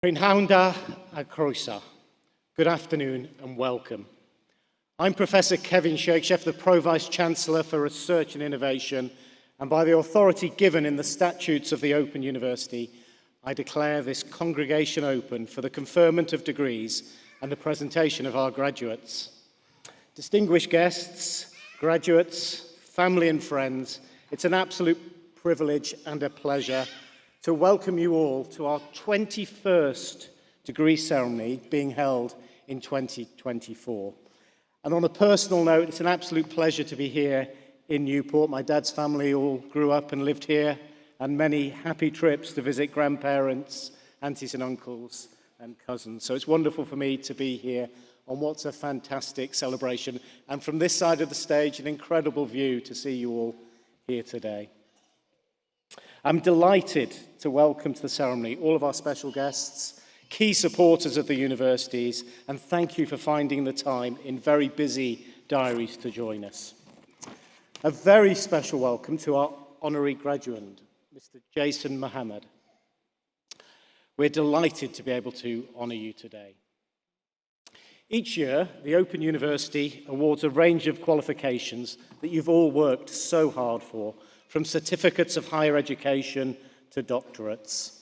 Prynhawnda a croeso. Good afternoon and welcome. I'm Professor Kevin Shakespeare, the Pro-Vice-Chancellor for Research and Innovation, and by the authority given in the statutes of the Open University, I declare this congregation open for the conferment of degrees and the presentation of our graduates. Distinguished guests, graduates, family and friends, it's an absolute privilege and a pleasure to welcome you all to our 21st degree ceremony being held in 2024. And on a personal note, it's an absolute pleasure to be here in Newport. My dad's family all grew up and lived here, and many happy trips to visit grandparents, aunties and uncles and cousins. So it's wonderful for me to be here on what's a fantastic celebration. And from this side of the stage, an incredible view to see you all here today. I'm delighted to welcome to the ceremony all of our special guests, key supporters of the universities, and thank you for finding the time in very busy diaries to join us. A very special welcome to our honorary graduate, Mr. Jason Mohammed. We're delighted to be able to honor you today. Each year, the Open University awards a range of qualifications that you've all worked so hard for, from certificates of higher education to doctorates.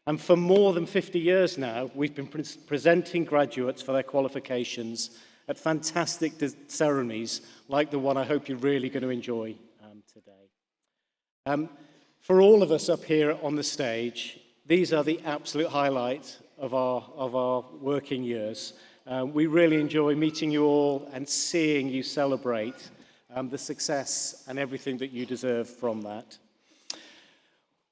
And for more than 50 years now, we've been presenting graduates for their qualifications at fantastic ceremonies like the one I hope you're really going to enjoy today. For all of us up here on the stage, these are the absolute highlights of our working years. We really enjoy meeting you all and seeing you celebrate the success and everything that you deserve from that.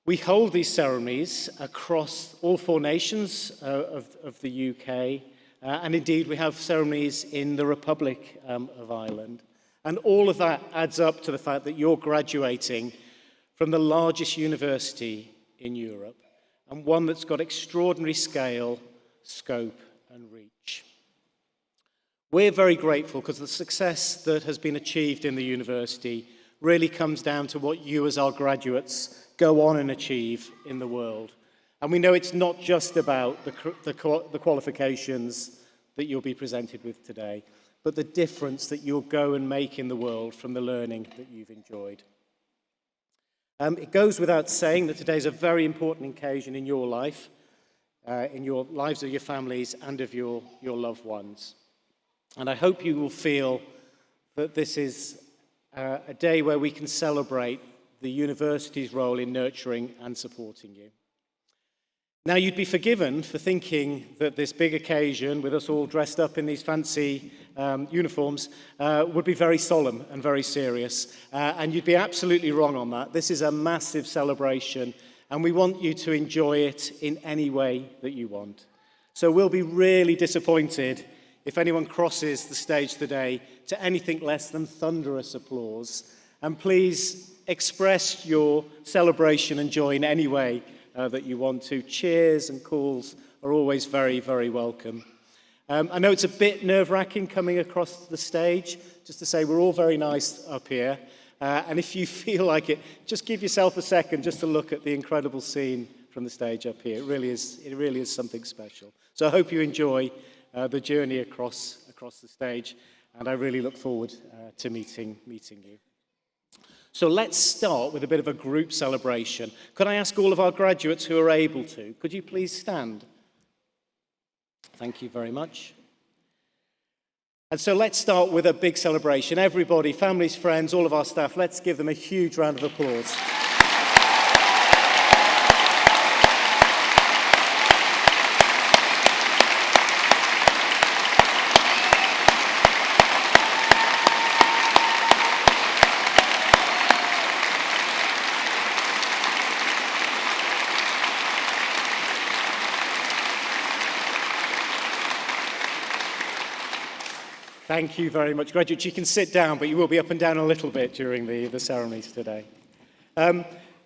We hold these ceremonies across all 4 nations of the UK, and indeed we have ceremonies in the Republic of Ireland. And all of that adds up to the fact that you're graduating from the largest university in Europe, and one that's got extraordinary scale, scope, and reach. We're very grateful because the success that has been achieved in the university really comes down to what you as our graduates go on and achieve in the world. And we know it's not just about the qualifications that you'll be presented with today, but the difference that you'll go and make in the world from the learning that you've enjoyed. It goes without saying that today's a very important occasion in your life. in your lives of your families and of your loved ones. And I hope you will feel that this is a day where we can celebrate the university's role in nurturing and supporting you. Now, you'd be forgiven for thinking that this big occasion, with us all dressed up in these fancy uniforms, would be very solemn and very serious. And you'd be absolutely wrong on that. This is a massive celebration, and we want you to enjoy it in any way that you want. So we'll be really disappointed if anyone crosses the stage today to anything less than thunderous applause. And please express your celebration and joy in any way that you want to. Cheers and calls are always very, very welcome. I know it's a bit nerve-wracking coming across the stage, just to say we're all very nice up here. And if you feel like it, just give yourself a second just to look at the incredible scene from the stage up here. It really is something special. So I hope you enjoy the journey across the stage, and I really look forward to meeting you. So let's start with a bit of a group celebration. Could I ask all of our graduates who are able to, could you please stand? Thank you very much. And so let's start with a big celebration. Everybody, families, friends, all of our staff, let's give them a huge round of applause. Thank you very much, graduates. You can sit down, but you will be up and down a little bit during the ceremonies today.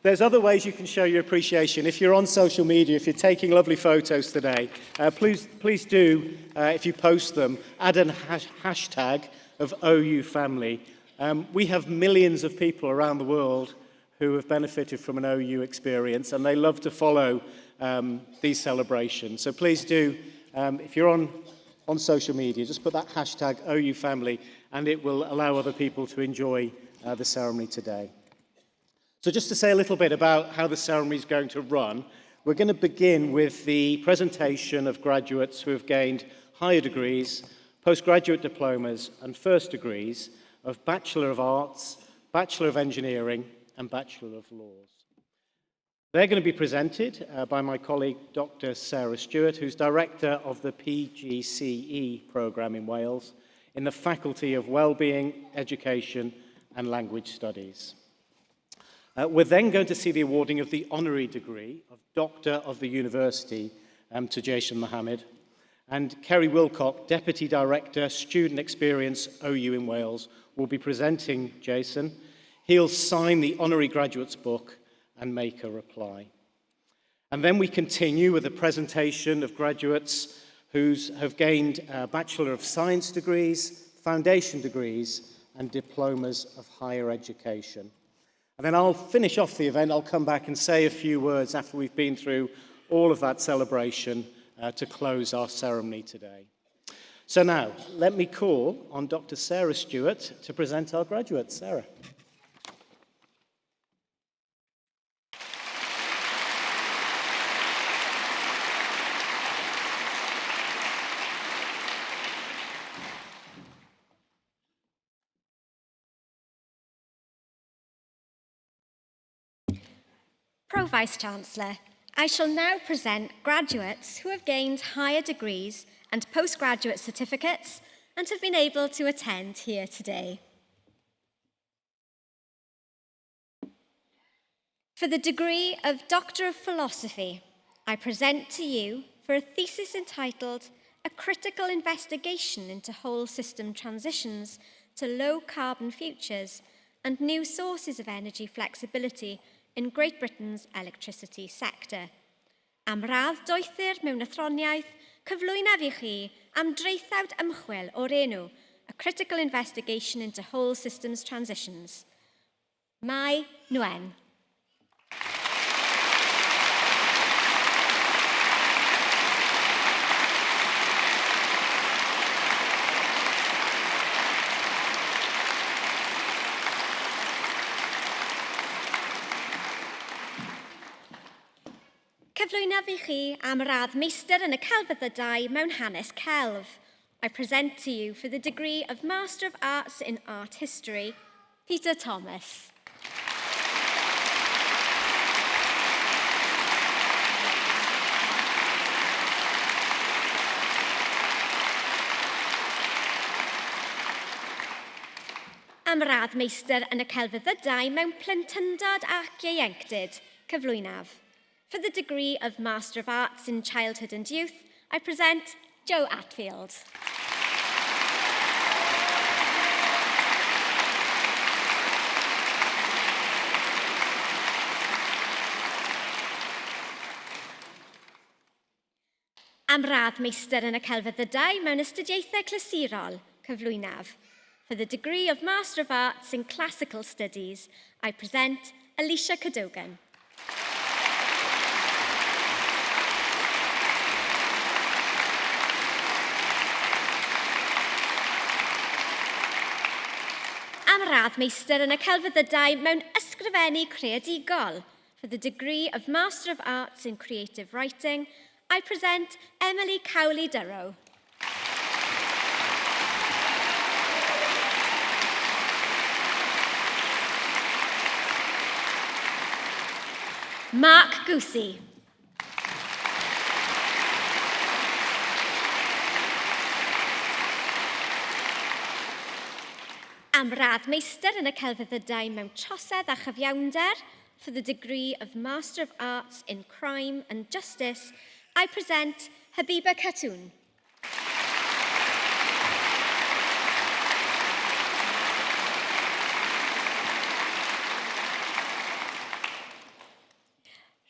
There's other ways you can show your appreciation. If you're on social media, if you're taking lovely photos today, please do, if you post them, add a hashtag of OU family. We have millions of people around the world who have benefited from an OU experience, and they love to follow these celebrations. So please do, if you're on social media, just put that hashtag OU family, and it will allow other people to enjoy the ceremony today. So just to say a little bit about how the ceremony is going to run, we're going to begin with the presentation of graduates who have gained higher degrees, postgraduate diplomas, and first degrees of Bachelor of Arts, Bachelor of Engineering, and Bachelor of Laws. They're going to be presented by my colleague, Dr. Sarah Stewart, who's Director of the PGCE programme in Wales in the Faculty of Wellbeing, Education and Language Studies. We're then going to see the awarding of the honorary degree of Doctor of the University to Jason Mohammed, and Kerry Wilcock, Deputy Director, Student Experience, OU in Wales, will be presenting Jason. He'll sign the honorary graduate's book and make a reply. And then we continue with a presentation of graduates who have gained Bachelor of Science degrees, foundation degrees, and diplomas of higher education. And then I'll finish off the event. I'll come back and say a few words after we've been through all of that celebration to close our ceremony today. So now, let me call on Dr. Sarah Stewart to present our graduates. Sarah. Pro-Vice-Chancellor, I shall now present graduates who have gained higher degrees and postgraduate certificates and have been able to attend here today. For the degree of Doctor of Philosophy, I present to you for a thesis entitled A Critical Investigation into Whole System Transitions to Low Carbon Futures and New Sources of Energy Flexibility in Great Britain's electricity sector. Am radd doethir mewn athroniaeth, cyflwynaf i chi am dreithawd ymchwil o'r enw A Critical Investigation into Whole Systems Transitions. Mai Nguyen. cyflwynaf i chi am radd meistr yn y celfyddydau mewn hanes celf. I present to you for the degree of Master of Arts in Art History, Peter Thomas. Am radd meistr yn y celfyddydau mewn plentyndod ac ieuenctid, cyflwynaf. For the degree of Master of Arts in Childhood and Youth, I present Joe Atfield. Am radd meistr yn y celfyddydau mewn astudiaethau clasurol, cyflwynaf. For the degree of Master of Arts in Classical Studies, I present Alicia Cadogan. Am radd meistr yn y celfyddydau mewn ysgrifennu creadigol. For the degree of Master of Arts in Creative Writing, I present Emily Cowley-Durrow. Mark Goosey. Am radd meistr yn y celfyddydau mewn trosedd a chyfiawnder, for the degree of Master of Arts in Crime and Justice, I present Habiba Khatoon.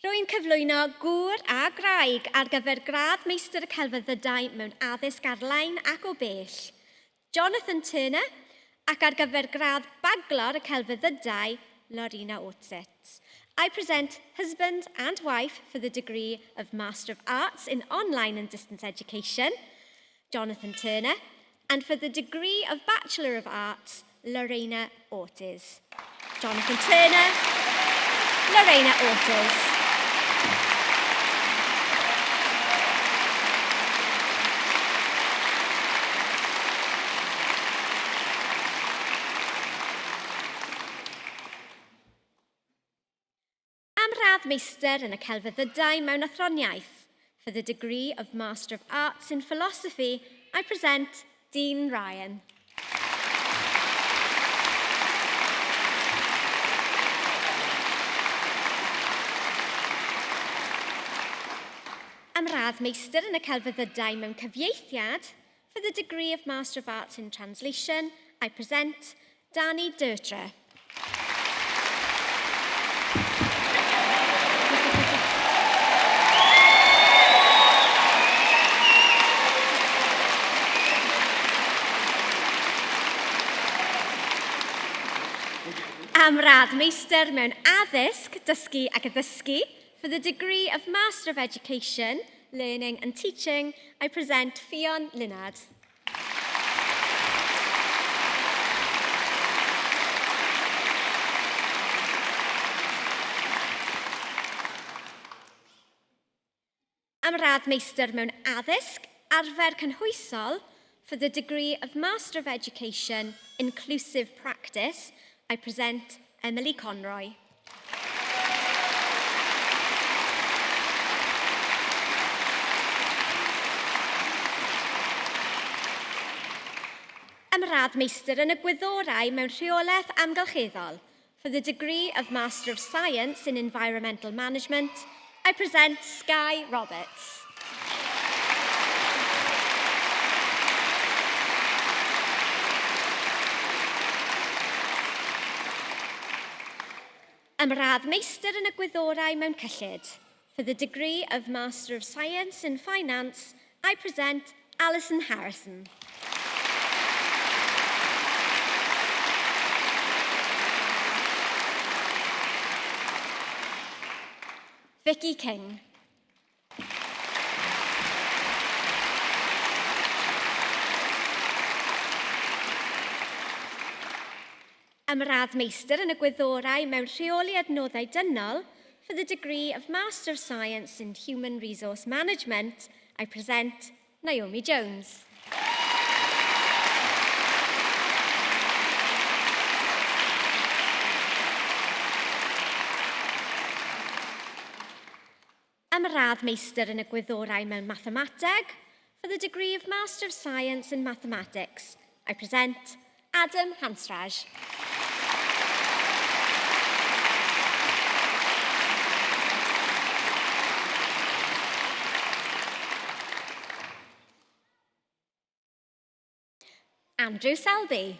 Rwy'n cyflwyno gŵr a graig ar gyfer gradd meistr y celfyddydau mewn addysg ar-lein ac o bell, Jonathan Turner, ac ar gyfer gradd baglor y celfyddydau, Lorena Otsett. I present husband and wife for the degree of Master of Arts in Online and Distance Education, Jonathan Turner, and for the degree of Bachelor of Arts, Lorena Ortiz. Jonathan Turner, Lorena Ortiz. Radd meistr yn y celfyddydau mewn athroniaeth. For the degree of Master of Arts in Philosophy, I present Dean Ryan. Am radd meistr yn y celfyddydau mewn cyfieithiad, for the degree of Master of Arts in Translation, I present Danny Dertra. Am radd meistr mewn addysg, dysgu ac addysgu, for the degree of Master of Education, Learning and Teaching, I present Ffion Lynad. Am radd meistr mewn addysg, arfer cynhwysol, for the degree of Master of Education, Inclusive Practice, I present Emily Conroy. Am radd meistr yn y gwyddorau mewn rheolaeth amgylcheddol. For the degree of Master of Science in Environmental Management, I present Skye Roberts. Am radd meistr yn y gwyddorau mewn cyllid. For the degree of Master of Science in Finance, I present Alison Harrison. Vicky King. Am radd meistr yn y gwyddorau mewn rheoli adnoddau dynol, for the degree of Master of Science in Human Resource Management, I present Naomi Jones. Am radd meistr yn y gwyddorau mewn mathemateg for the degree of Master of Science in Mathematics. I present Adam Hansraj. Andrew Selby.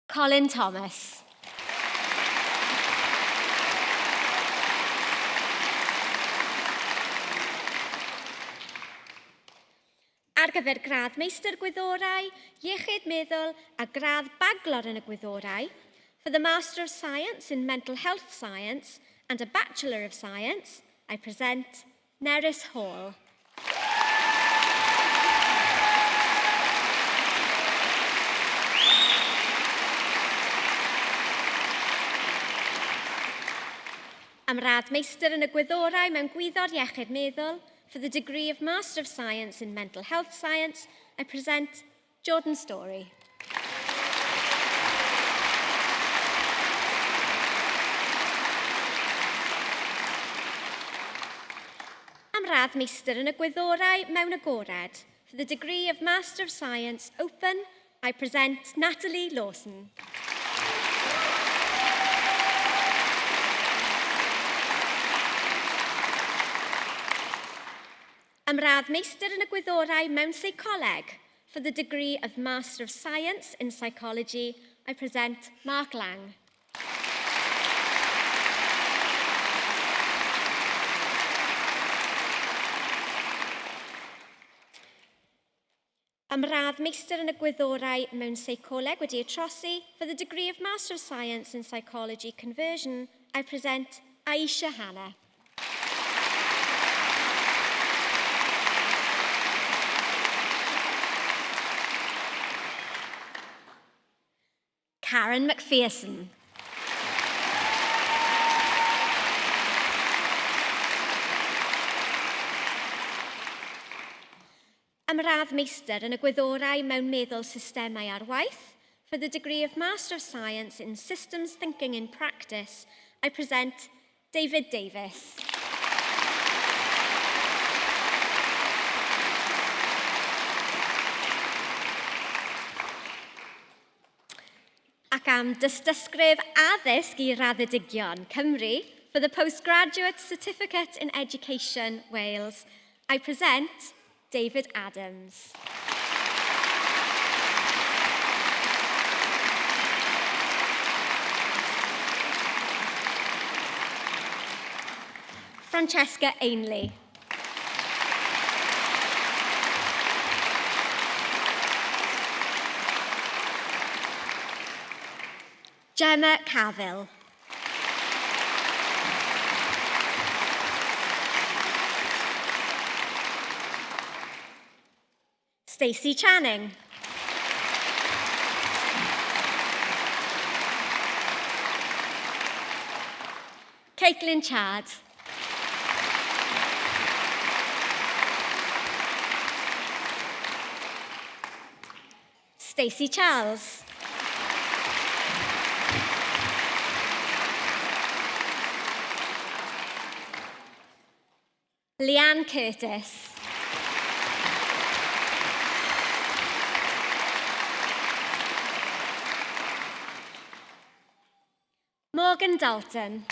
Colin Thomas. Ar gyfer gradd meistr gwyddorau, iechyd meddwl a gradd baglor yn y gwyddorau, for the Master of Science in Mental Health Science and a Bachelor of Science, I present Nerys Hall. Am radd meistr yn y gwyddorau mewn gwyddor iechyd meddwl, for the degree of Master of Science in Mental Health Science, I present Jordan Story. Am radd meistr yn y gwyddorau mewn agored, for the degree of Master of Science Open, I present Natalie Lawson. Am radd meistr yn y gwyddorau mewn seicoleg, for the degree of Master of Science in Psychology, I present Mark Lang. Am radd meistr yn y gwyddorau mewn seicoleg wedi ei trosi, for the degree of Master of Science in Psychology Conversion, I present Aisha Hanna. Karen McPherson. Am radd meistr yn y gwyddorau mewn meddwl systemau ar waith, for the degree of Master of Science in Systems Thinking in Practice, I present David Davis. Ac am dystysgrif addysg I raddedigion Cymru for the Postgraduate Certificate in Education Wales, I present David Adams. Francesca Ainley. Gemma Cavill. Stacey Channing. Caitlin Chad. Stacey Charles. Leanne Curtis. Morgan Dalton.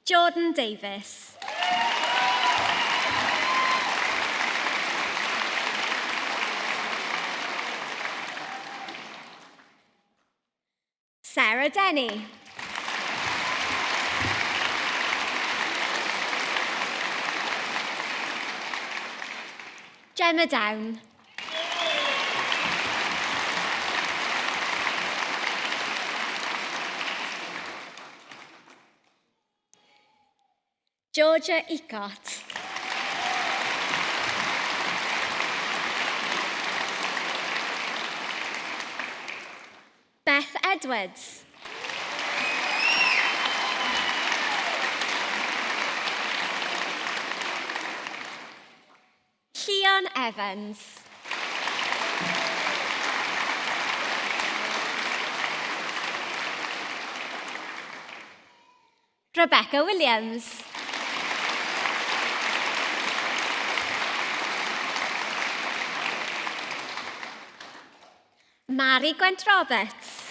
Jordan Davis. Sarah Denny. Gemma Down. Georgia Ecart. Beth Edwards. Leon Evans. Rebecca Williams. Mary Gwent Roberts.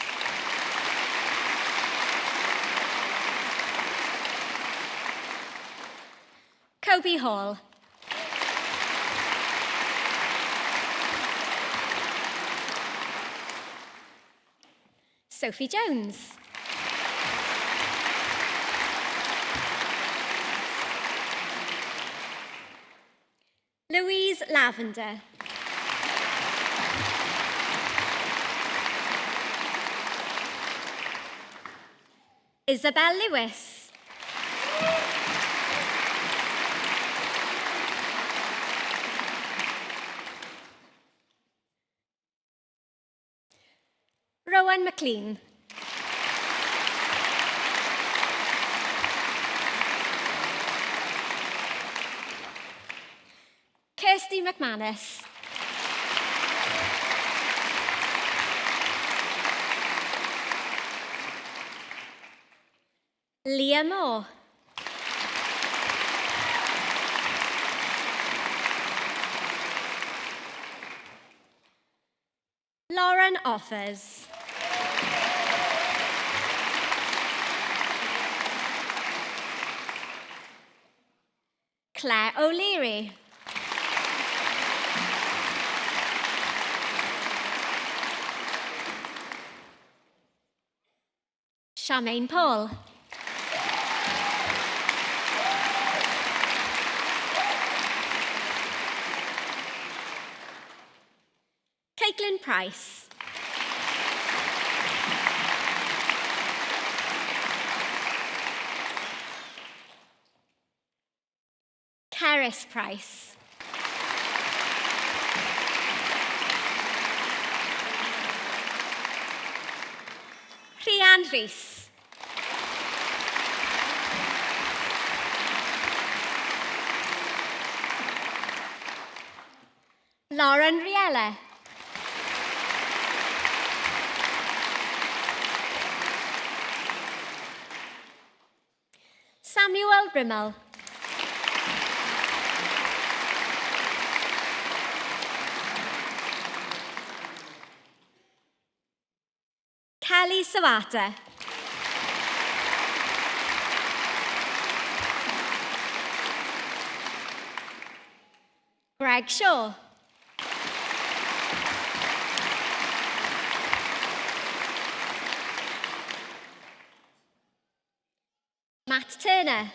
Kobe Hall. Sophie Jones. Louise Lavender. Isabel Lewis. Rowan McLean. Kirsty McManus. Leah Moore. Lauren Offers. Claire O'Leary. Charmaine Paul. Caitlin Price. Caris Price. Rhian Rhys. Lauren Riella. Samuel Rimmel. Kelly Sawata. Greg Shaw. Matt Turner.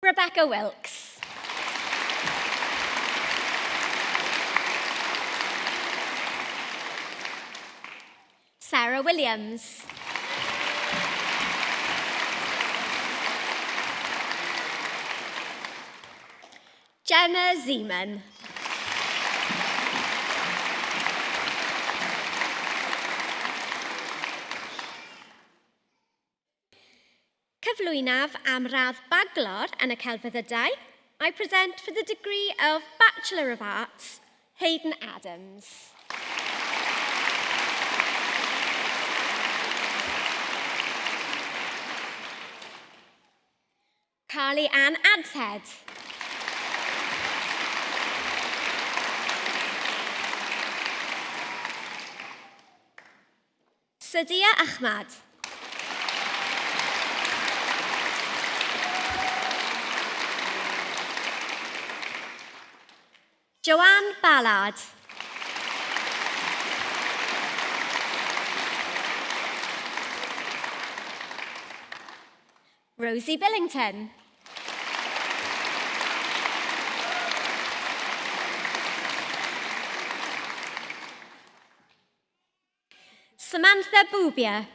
Rebecca Wilkes. Sarah Williams. Gemma Zeman. Cyflwynaf am radd baglor yn y celfyddydau, I present for the degree of Bachelor of Arts, Hayden Adams. Carly Ann Adshead. Sadia Ahmad. Joanne Ballard. Rosie Billington. Samantha Bubia.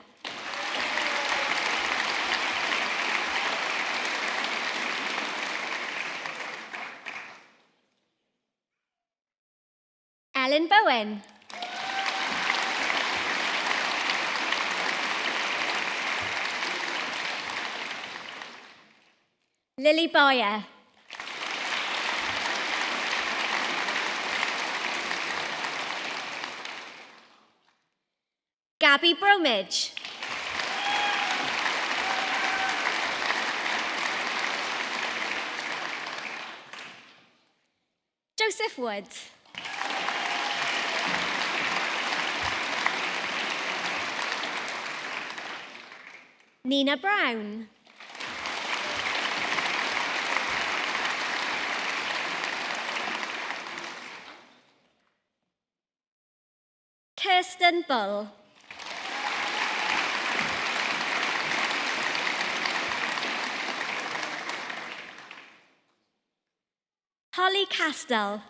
Ellen Bowen. Lily Boyer. Gabby Bromage. Joseph Wood. Nina Brown. Kirsten Bull. Holly Castell.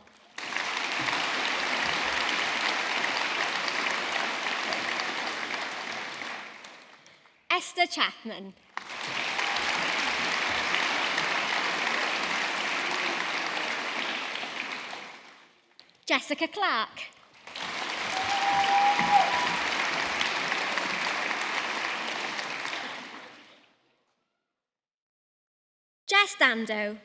Esther Chapman. Jessica Clark. Jess Dando.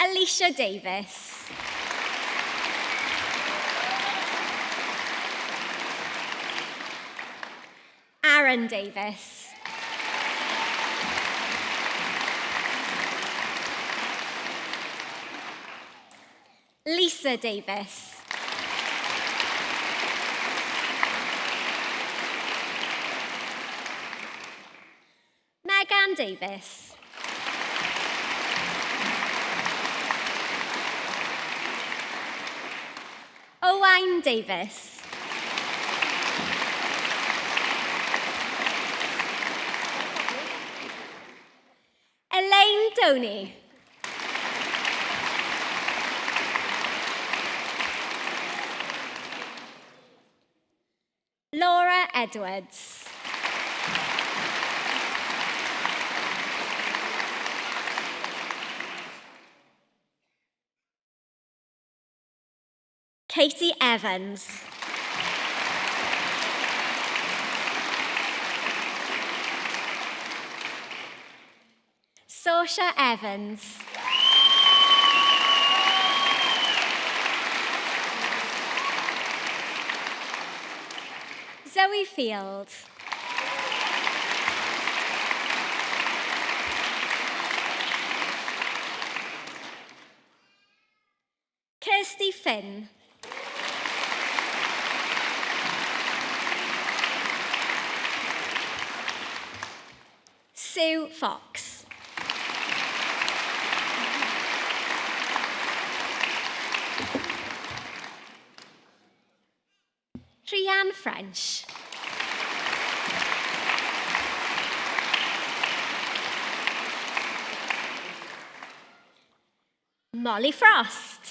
Alicia Davis. Aaron Davis. Lisa Davis. Megan Davis. Owain Davis. Elaine Doney. Laura Edwards. Katie Evans. Saoirse Evans. Zoe Field. Kirsty Finn. Sue Fox. Rhiann French. Molly Frost.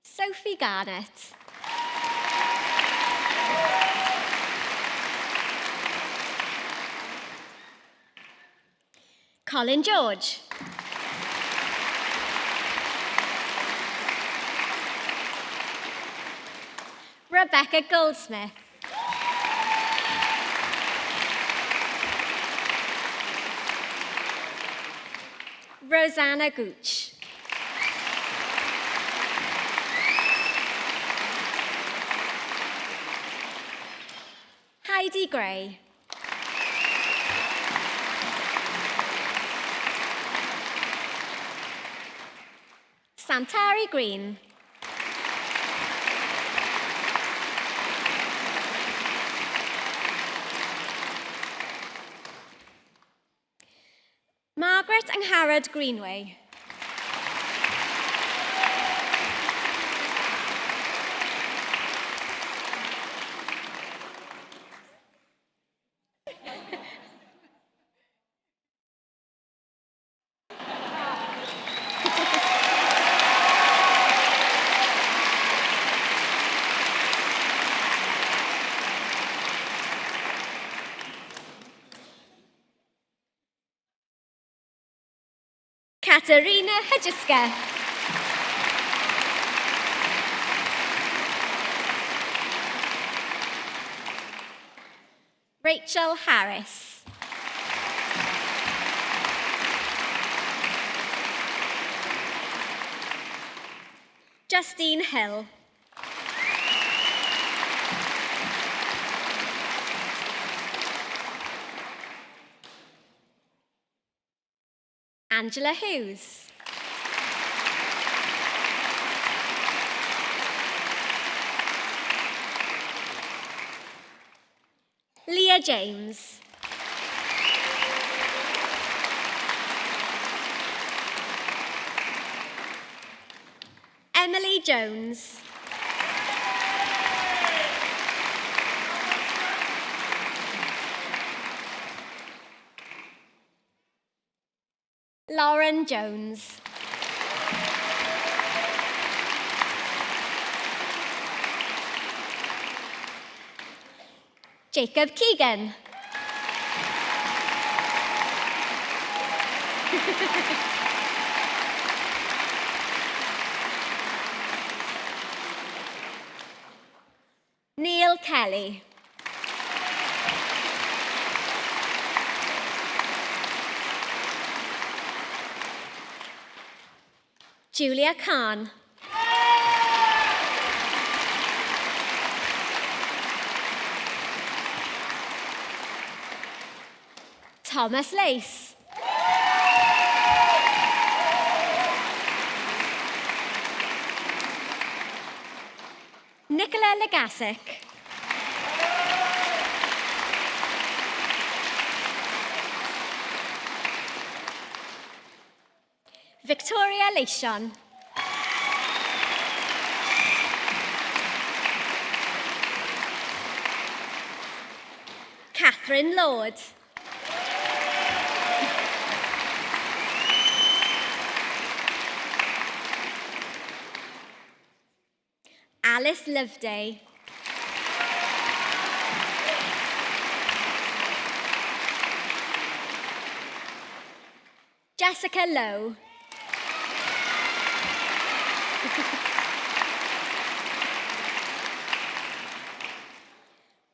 Sophie Garnett. Colin George. Rebecca Goldsmith. Rosanna Gooch. Heidi Gray. Santari Green. Margaret and Harrod Greenway. Katarina Hedgeska. Rachel Harris. Justine Hill. Angela Hughes. Leah James. Emily Jones. Lauren Jones. Jacob Keegan. Neil Kelly. Julia Khan. Thomas Lace. Nicola Legasic. Victoria Leishon. Catherine Lord. Alice Loveday. Jessica Lowe.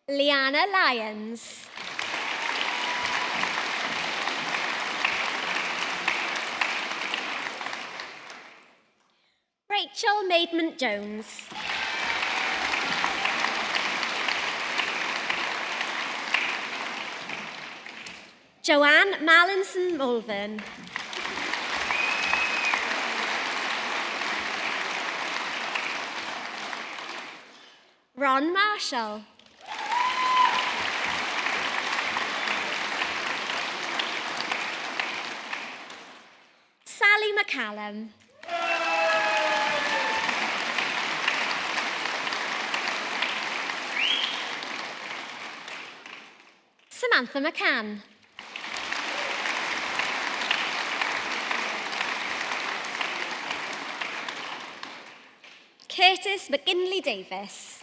Liana Lyons. Rachel Maidment Jones. Joanne Mallinson Mulvern. Ron Marshall. Sally McCallum. Samantha McCann. Curtis McGinley Davis.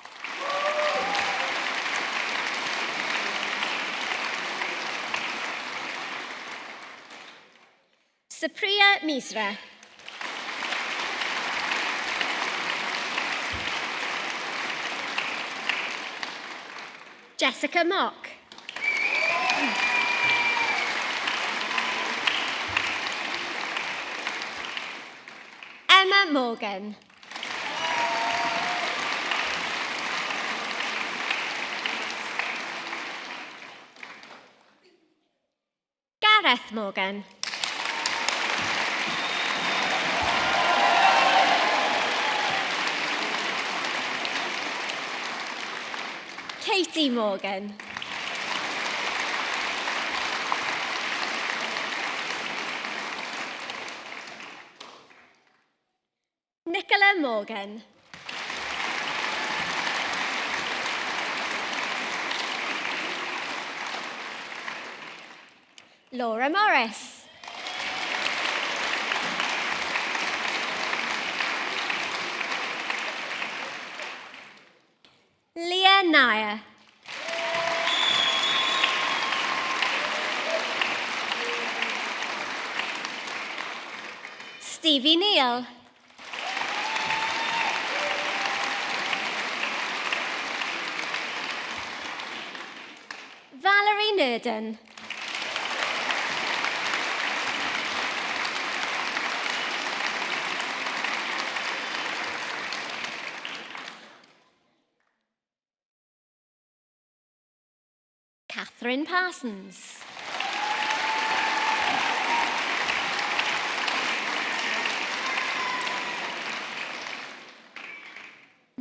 Supriya Misra. Jessica Mock. Emma Morgan. Gareth Morgan. Katie Morgan. Nicola Morgan. Laura Morris. Leah Nair. Stevie Neal. Valerie Nurden. Catherine Parsons.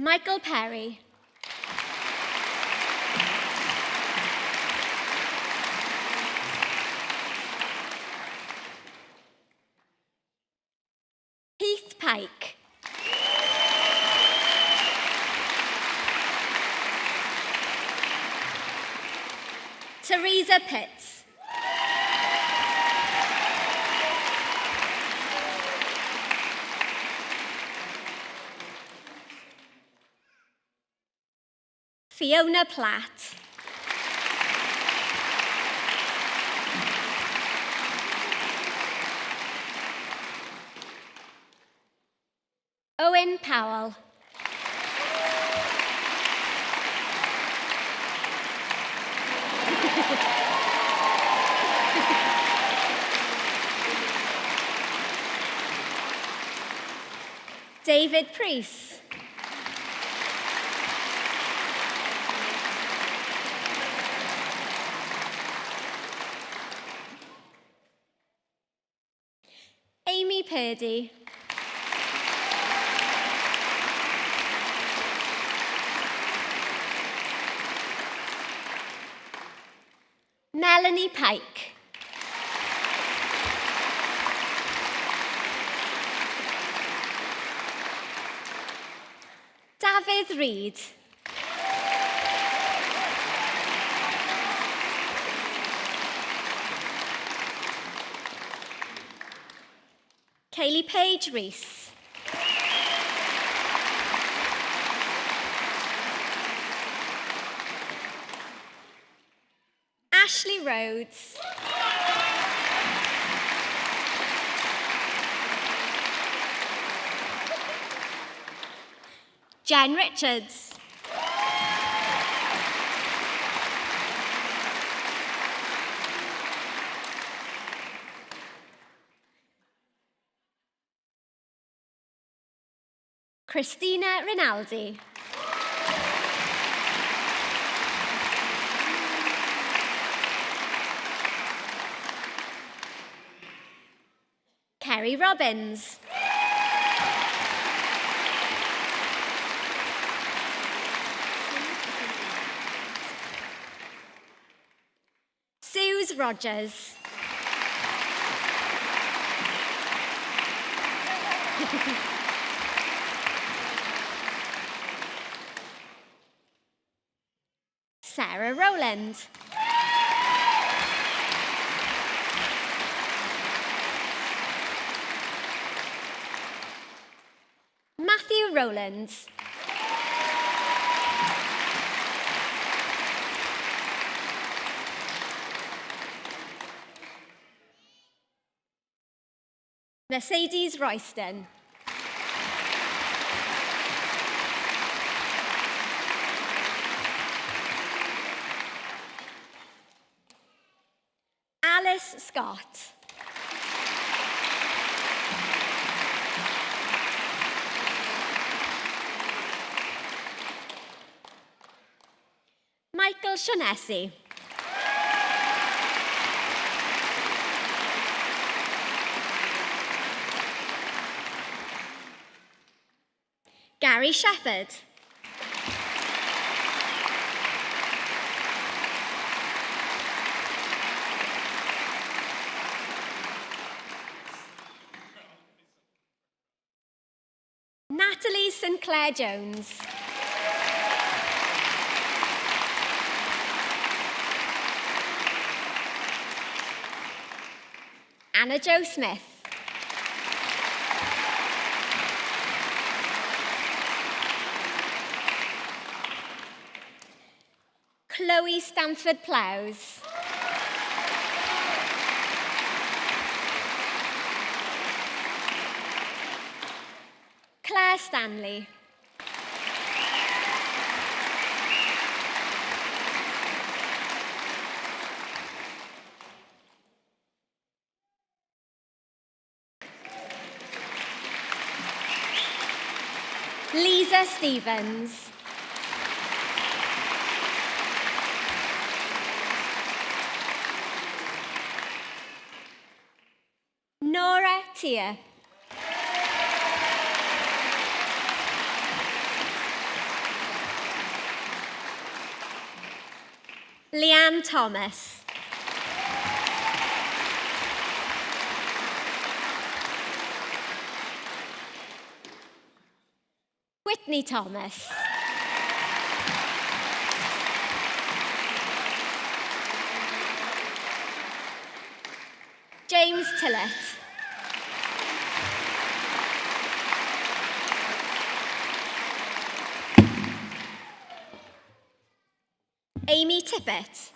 Michael Perry. Heath Pike. Teresa Pitts. Fiona Platt. Owen Powell. David Priest. Amy Purdy. Melanie Pike. David Reid. Kaylee Page Rees. Ashley Rhodes. Jen Richards. Christina Rinaldi. Kerry Robbins. Suze Rogers. Sarah Rowland. Matthew Rowlands. Mercedes Royston. Alice Scott. Michael Shaughnessy. Gary Shepherd. Natalie Sinclair Jones. Anna Jo Smith. Chloe Stamford Plowes. Claire Stanley. Lisa Stevens. Nora Tia. Leanne Thomas. Whitney Thomas. James Tillett. Amy Tippett.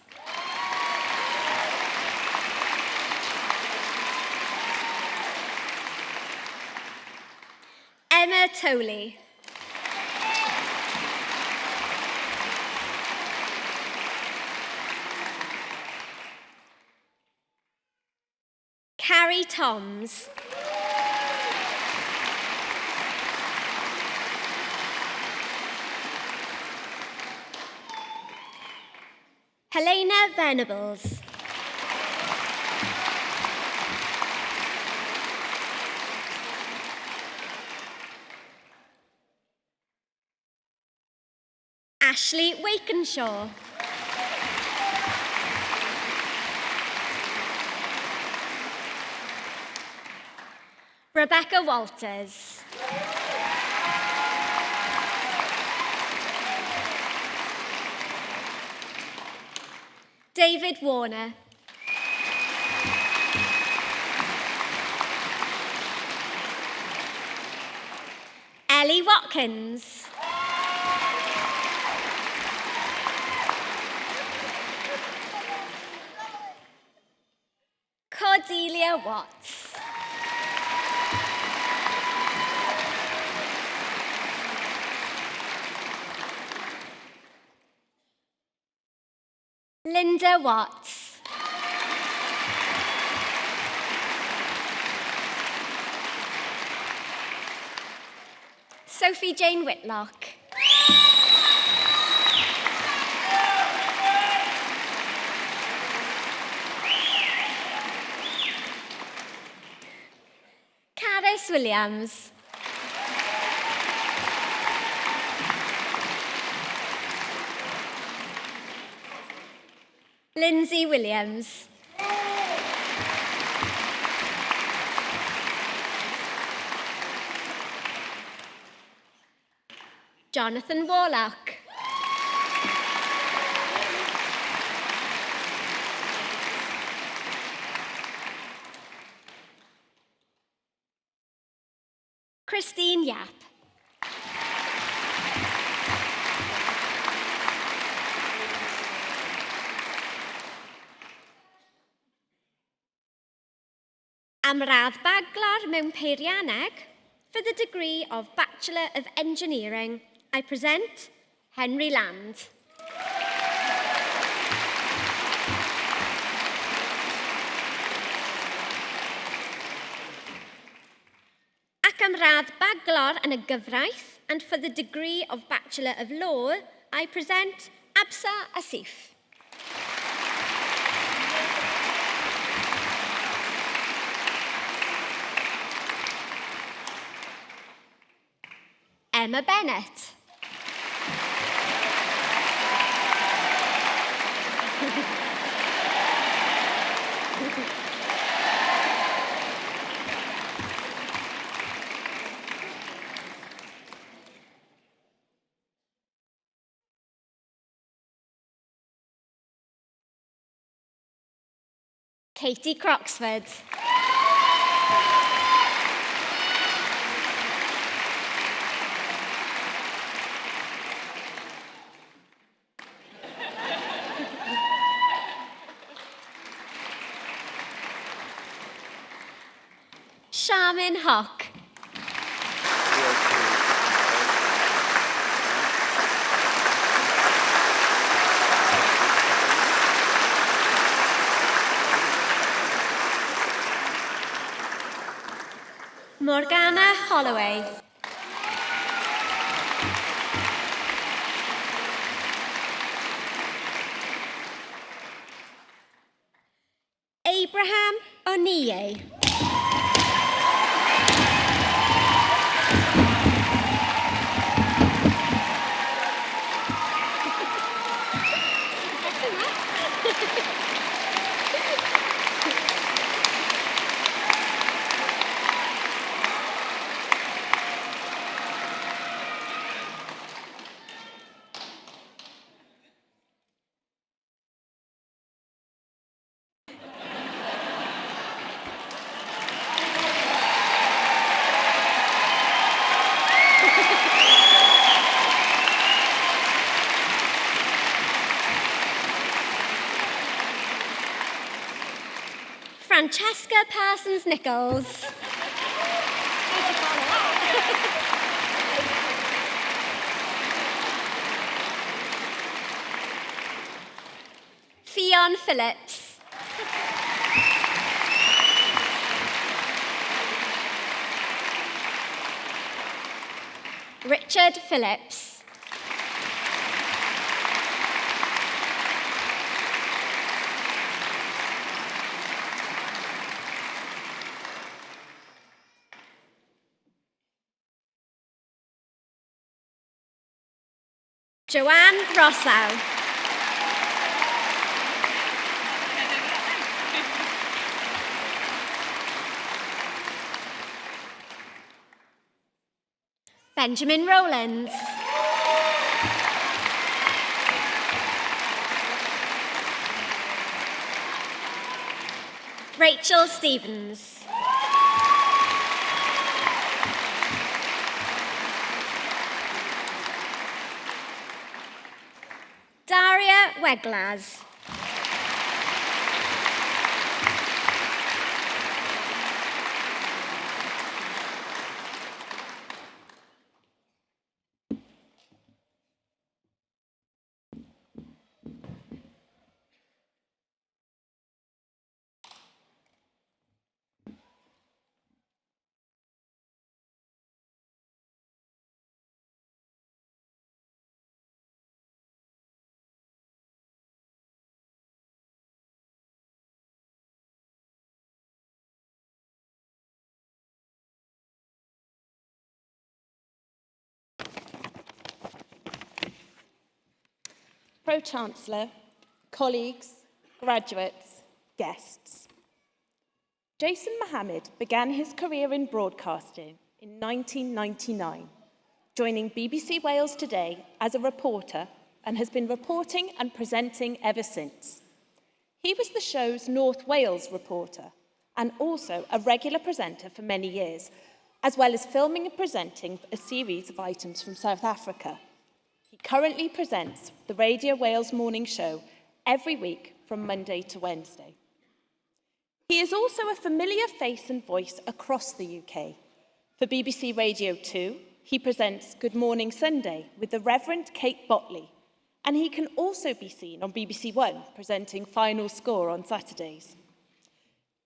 Emma Toley. Carrie Toms. Helena Venables. Ashley Wakenshaw. Rebecca Walters. David Warner. Ellie Watkins. Cordelia Watts. Linda Watts. Sophie Jane Whitlock. Caris Williams. Lindsay Williams. Jonathan Warlock. Christine Yap. Am radd baglar mewn peirianneg, for the degree of Bachelor of Engineering, I present Henry Land. Ac am radd baglar yn y gyfraith, and for the degree of Bachelor of Law, I present Absa Asif. Emma Bennett. Katie Croxford. Charmin Hock. Holloway. Abraham Oniye. Francesca Parsons-Nichols. Fionn Phillips. Richard Phillips. Joanne Rossau. Benjamin Rowlands. Rachel Stevens. Daria Weglas. Pro-Chancellor, colleagues, graduates, guests. Jason Mohammed began his career in broadcasting in 1999, joining BBC Wales Today as a reporter and has been reporting and presenting ever since. He was the show's North Wales reporter and also a regular presenter for many years, as well as filming and presenting a series of items from South Africa. He currently presents the Radio Wales Morning Show every week from Monday to Wednesday. He is also a familiar face and voice across the UK. For BBC Radio 2, he presents Good Morning Sunday with the Reverend Kate Botley, and he can also be seen on BBC One presenting Final Score on Saturdays.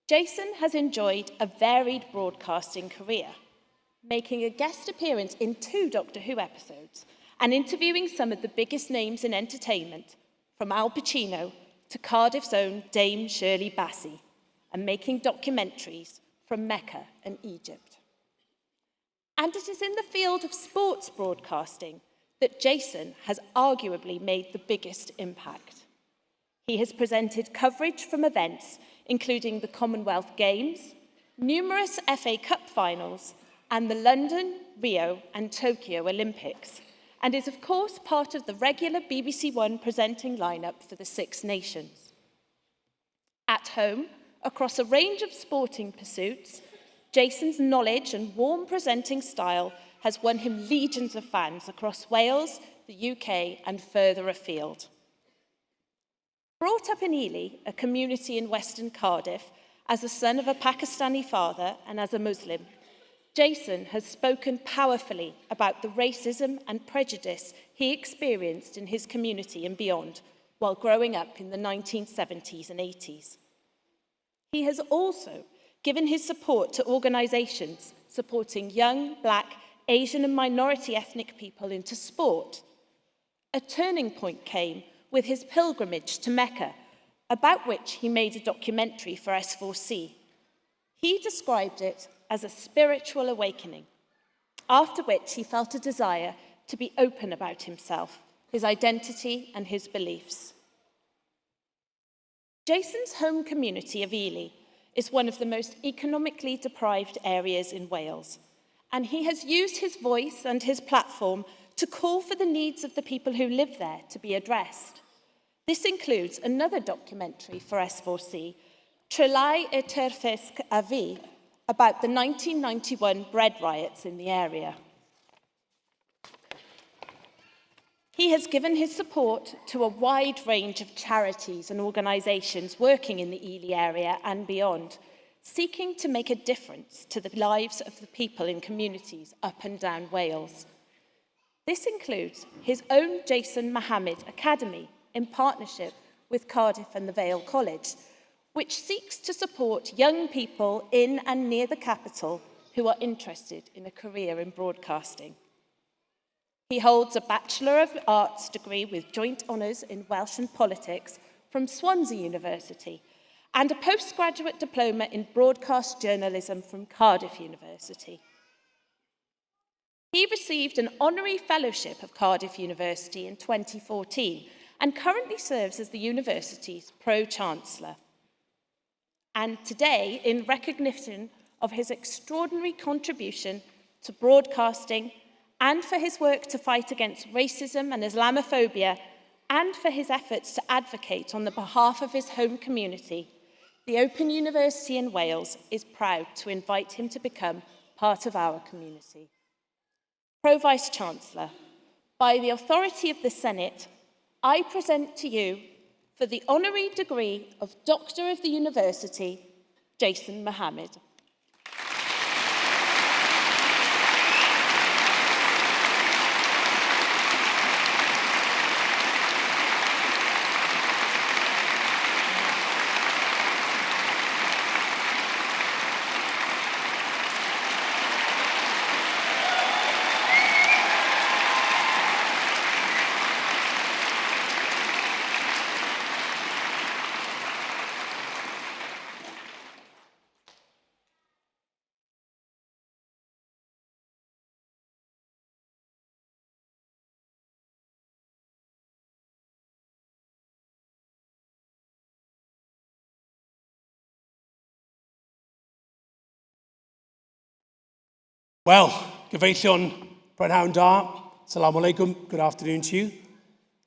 Jason has enjoyed a varied broadcasting career, making a guest appearance in 2 Doctor Who episodes and interviewing some of the biggest names in entertainment, from Al Pacino to Cardiff's own Dame Shirley Bassey, and making documentaries from Mecca and Egypt. And it is in the field of sports broadcasting that Jason has arguably made the biggest impact. He has presented coverage from events including the Commonwealth Games, numerous FA Cup finals, and the London, Rio, and Tokyo Olympics, and is of course part of the regular BBC One presenting lineup for the Six Nations. At home, across a range of sporting pursuits, Jason's knowledge and warm presenting style has won him legions of fans across Wales, the UK, and further afield. Brought up in Ely, a community in Western Cardiff, as the son of a Pakistani father and as a Muslim, Jason has spoken powerfully about the racism and prejudice he experienced in his community and beyond while growing up in the 1970s and 80s. He has also given his support to organisations supporting young, Black, Asian and minority ethnic people into sport. A turning point came with his pilgrimage to Mecca, about which he made a documentary for S4C. He described it as a spiritual awakening, after which he felt a desire to be open about himself, his identity and his beliefs. Jason's home community of Ely is one of the most economically deprived areas in Wales, and he has used his voice and his platform to call for the needs of the people who live there to be addressed. This includes another documentary for S4C, Trelai y Terfysg a Fi, about the 1991 bread riots in the area. He has given his support to a wide range of charities and organisations working in the Ely area and beyond, seeking to make a difference to the lives of the people in communities up and down Wales. This includes his own Jason Mohammed Academy in partnership with Cardiff and the Vale College, which seeks to support young people in and near the capital who are interested in a career in broadcasting. He holds a Bachelor of Arts degree with joint honours in Welsh and Politics from Swansea University and a postgraduate diploma in broadcast journalism from Cardiff University. He received an honorary fellowship of Cardiff University in 2014 and currently serves as the university's Pro-Chancellor. And today, in recognition of his extraordinary contribution to broadcasting and for his work to fight against racism and Islamophobia, and for his efforts to advocate on the behalf of his home community, the Open University in Wales is proud to invite him to become part of our community. Pro-Vice-Chancellor, by the authority of the Senate, I present to you, for the honorary degree of Doctor of the University, Jason Mohammed. Wel, gyfeillion Prynhawn da, Assalamu alaikum, good afternoon to you.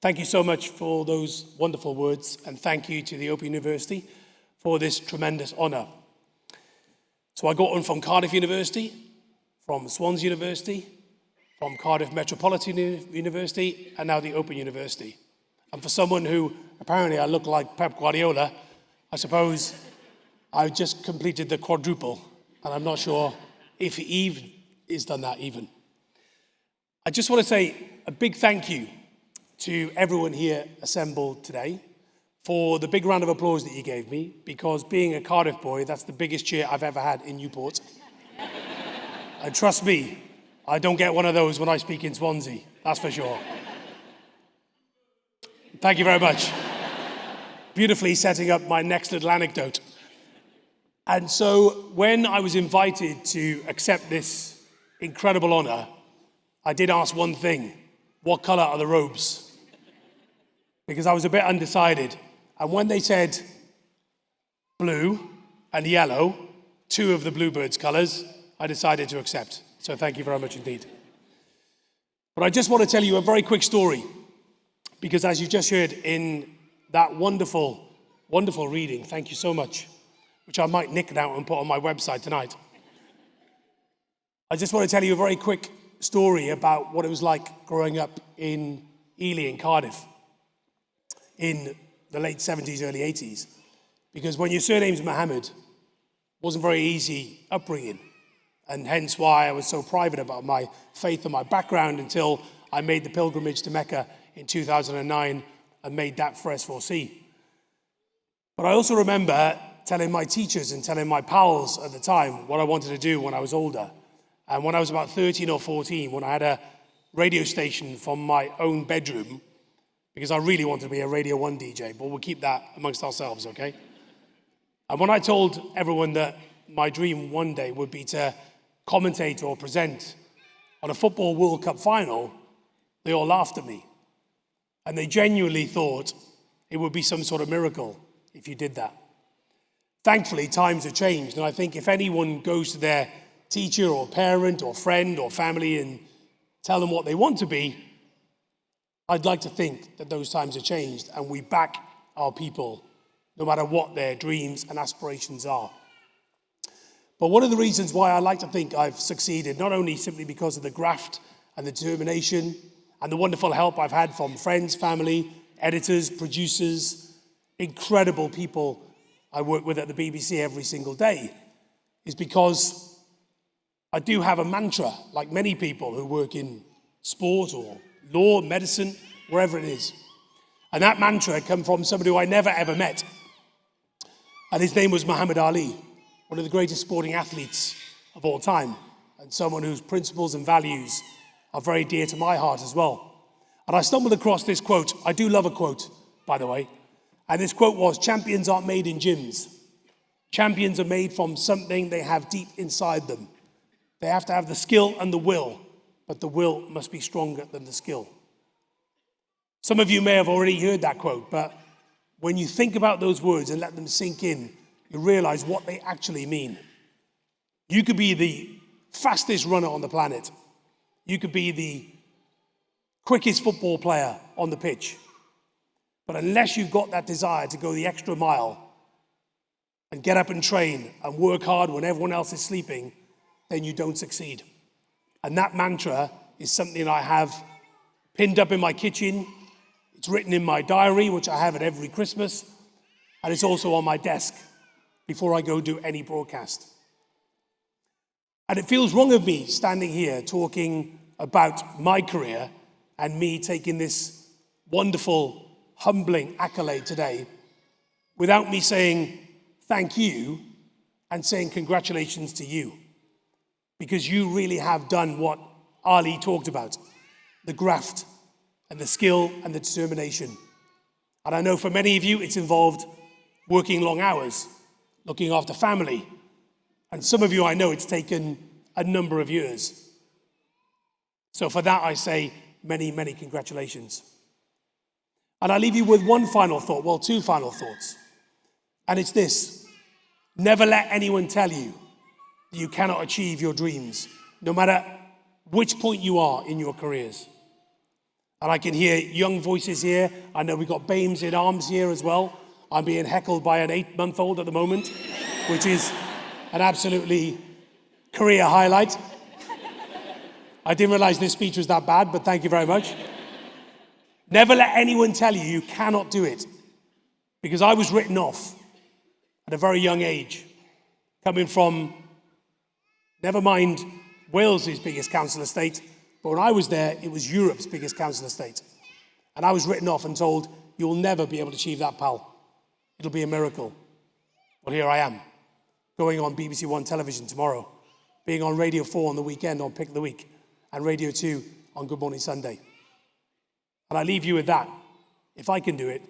Thank you so much for those wonderful words, and thank you to the Open University for this tremendous honour. So I got on from Cardiff University, from Swansea University, from Cardiff Metropolitan University, and now the Open University. And for someone who apparently I look like Pep Guardiola, I suppose I just completed the quadruple, and I'm not sure if Eve has done that even. I just want to say a big thank you to everyone here assembled today for the big round of applause that you gave me, because being a Cardiff boy, that's the biggest cheer I've ever had in Newport. And trust me, I don't get one of those when I speak in Swansea, that's for sure. Thank you very much. Beautifully setting up my next little anecdote. And so when I was invited to accept this incredible honour, I did ask one thing: what colour are the robes? Because I was a bit undecided. And when they said blue and yellow, two of the Bluebirds colours, I decided to accept. So thank you very much indeed. But I just want to tell you a very quick story, because as you just heard in that wonderful, wonderful reading, thank you so much, which I might nick out and put on my website tonight. I just want to tell you a very quick story about what it was like growing up in Ely in Cardiff in the late 70s, early 80s. Because when your surname's Mohammed, it wasn't very easy upbringing. And hence why I was so private about my faith and my background until I made the pilgrimage to Mecca in 2009 and made that for S4C. But I also remember telling my teachers and telling my pals at the time what I wanted to do when I was older. And when I was about 13 or 14, when I had a radio station from my own bedroom, because I really wanted to be a Radio 1 DJ, but we'll keep that amongst ourselves, okay? And when I told everyone that my dream one day would be to commentate or present on a football World Cup final, they all laughed at me. And they genuinely thought it would be some sort of miracle if you did that. Thankfully, times have changed, and I think if anyone goes to their teacher or parent or friend or family and tell them what they want to be, I'd like to think that those times have changed and we back our people no matter what their dreams and aspirations are. But one of the reasons why I like to think I've succeeded, not only simply because of the graft and the determination and the wonderful help I've had from friends, family, editors, producers, incredible people I work with at the BBC every single day, is because I do have a mantra, like many people who work in sport or law, medicine, wherever it is. And that mantra came from somebody who I never ever met. And his name was Muhammad Ali, one of the greatest sporting athletes of all time, and someone whose principles and values are very dear to my heart as well. And I stumbled across this quote. I do love a quote, by the way. And this quote was, "Champions aren't made in gyms. Champions are made from something they have deep inside them. They have to have the skill and the will, but the will must be stronger than the skill." Some of you may have already heard that quote, but when you think about those words and let them sink in, you realize what they actually mean. You could be the fastest runner on the planet. You could be the quickest football player on the pitch. But unless you've got that desire to go the extra mile and get up and train and work hard when everyone else is sleeping, then you don't succeed. And that mantra is something I have pinned up in my kitchen. It's written in my diary, which I have at every Christmas. And it's also on my desk before I go do any broadcast. And it feels wrong of me standing here talking about my career and me taking this wonderful, humbling accolade today without me saying thank you and saying congratulations to you. Because you really have done what Ali talked about, the graft and the skill and the determination. And I know for many of you it's involved working long hours, looking after family. And some of you I know it's taken a number of years. So for that I say many, many congratulations. And I leave you with one final thought, well, two final thoughts. And it's this: never let anyone tell you that you cannot achieve your dreams, no matter which point you are in your careers. And I can hear young voices here. I know we've got babes in arms here as well. I'm being heckled by an 8-month-old at the moment, which is an absolutely career highlight. I didn't realize this speech was that bad, but thank you very much. Never let anyone tell you you cannot do it. Because I was written off at a very young age, coming from, never mind Wales's biggest council estate, but when I was there, it was Europe's biggest council estate. And I was written off and told, you'll never be able to achieve that, pal. It'll be a miracle. Well, here I am, going on BBC One television tomorrow, being on Radio 4 on the weekend on Pick of the Week, and Radio 2 on Good Morning Sunday. And I leave you with that. If I can do it,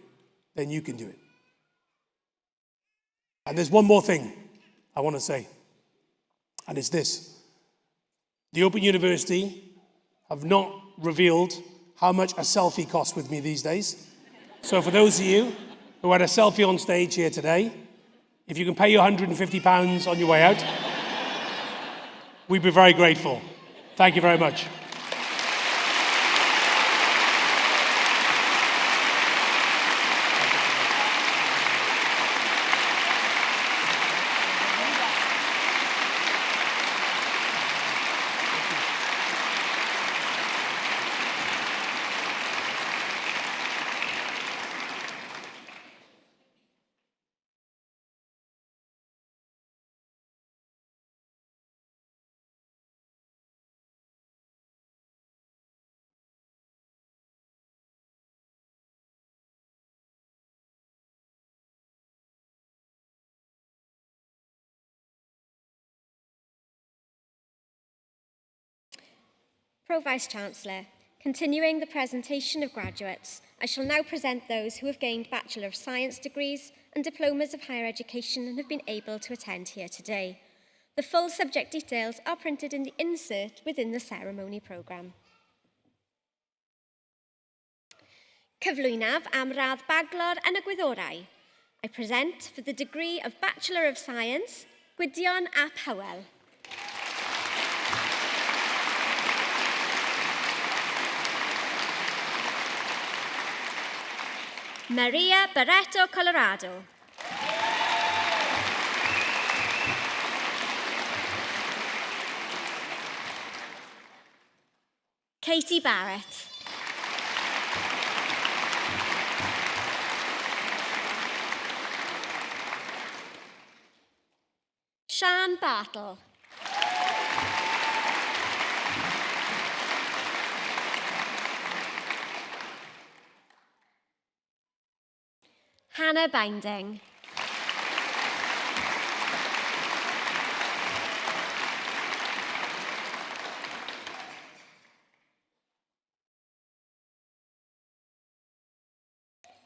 then you can do it. And there's one more thing I want to say, and it's this. The Open University have not revealed how much a selfie costs with me these days. So for those of you who had a selfie on stage here today, if you can pay your £150 on your way out, we'd be very grateful. Thank you very much. Pro-Vice-Chancellor, continuing the presentation of graduates, I shall now present those who have gained Bachelor of Science degrees and diplomas of higher education and have been able to attend here today. The full subject details are printed in the insert within the ceremony programme. Cyflwynaf am radd baglor yn y gwyddorau. I present for the degree of Bachelor of Science, Gwydion ap Hywel. Maria Barreto, Colorado. Katie Barrett. Sian Bartle. Hannah Binding.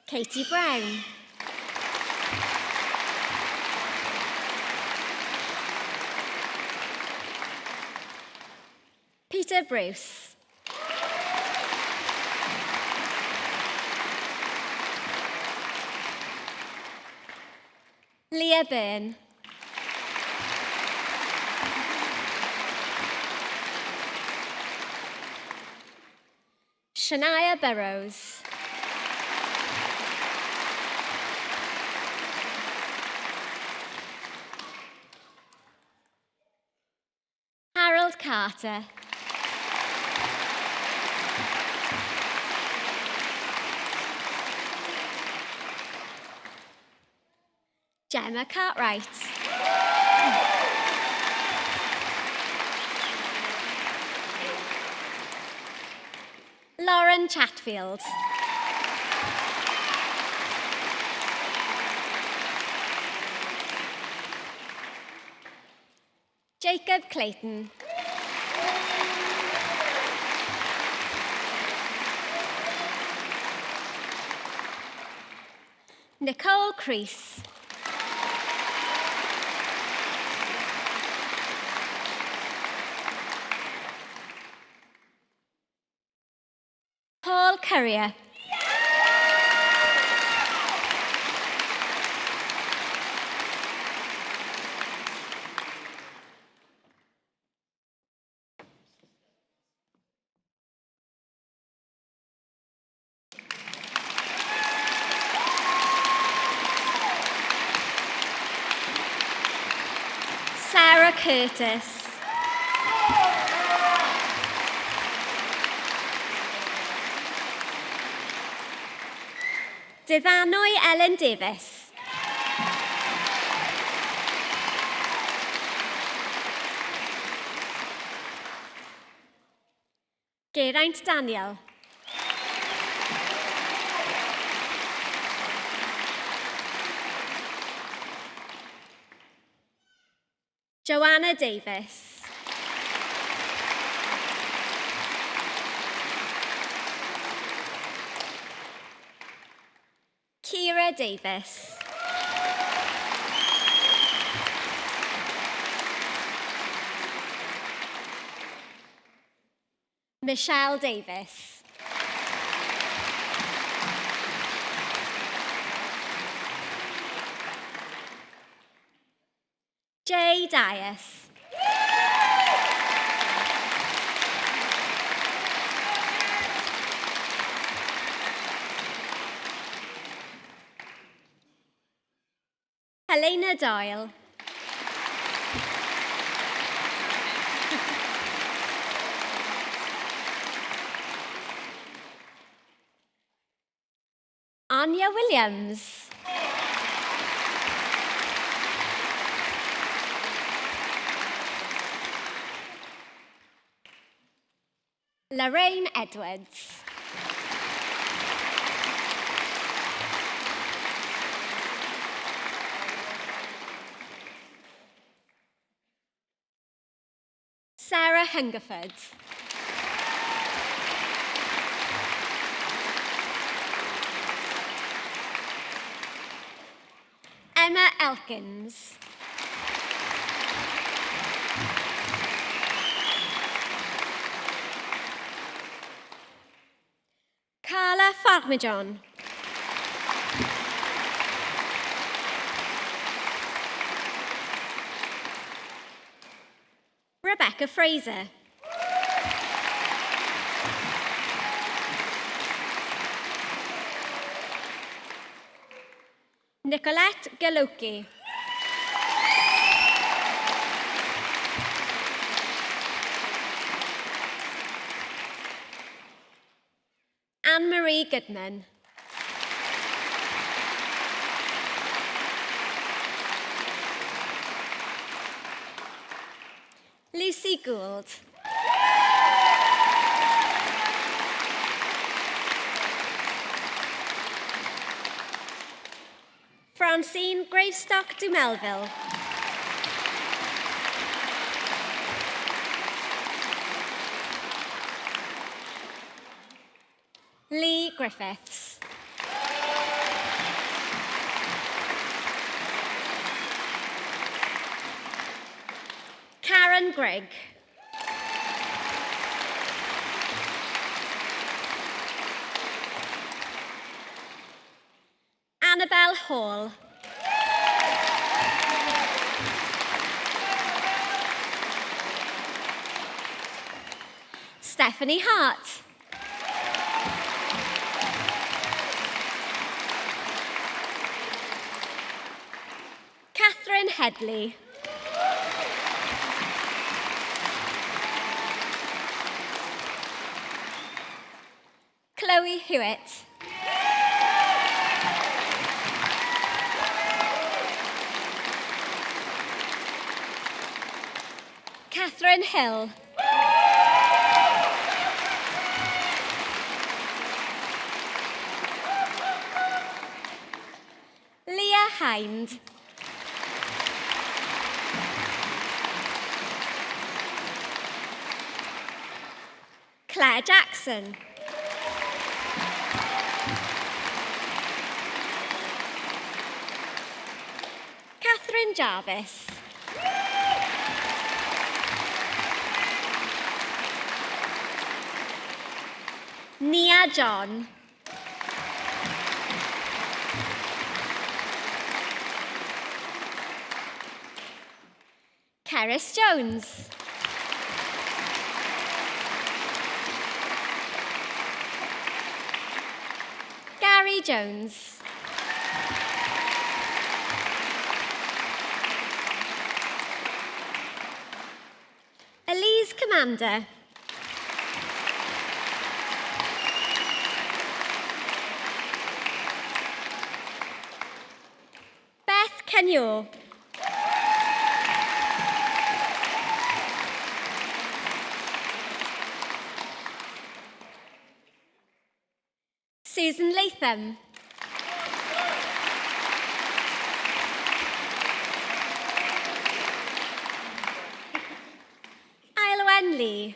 Katie Brown. Peter Bruce. Leah Byrne. Shania Burrows. Harold Carter. Gemma Cartwright. Lauren Chatfield. Jacob Clayton. Nicole Crease. Paul Currier. Sarah Curtis. Dyfanwy Ellen Davis. Geraint Daniel. Joanna Davis. Kira Davis. Michelle Davis. Jay Dias. Helena Doyle. Anya Williams. Lorraine Edwards. Sarah Hungerford. Emma Elkins. Carla Farmajon. Rebecca Fraser. Nicolette Galoki. Anne-Marie Goodman. Lucy Gould. Francine Gravestock du Melville. Lee Griffiths. Karen Grigg. Annabelle Hall. Stephanie Hart. Catherine Headley. Chloe Hewitt. Catherine Hill. Leah Hind. Claire Jackson. Catherine Jarvis. Nia John. Keris Jones. Gary Jones. Elise Commander. Beth Kenyor. Susan Latham. Aileen Lee.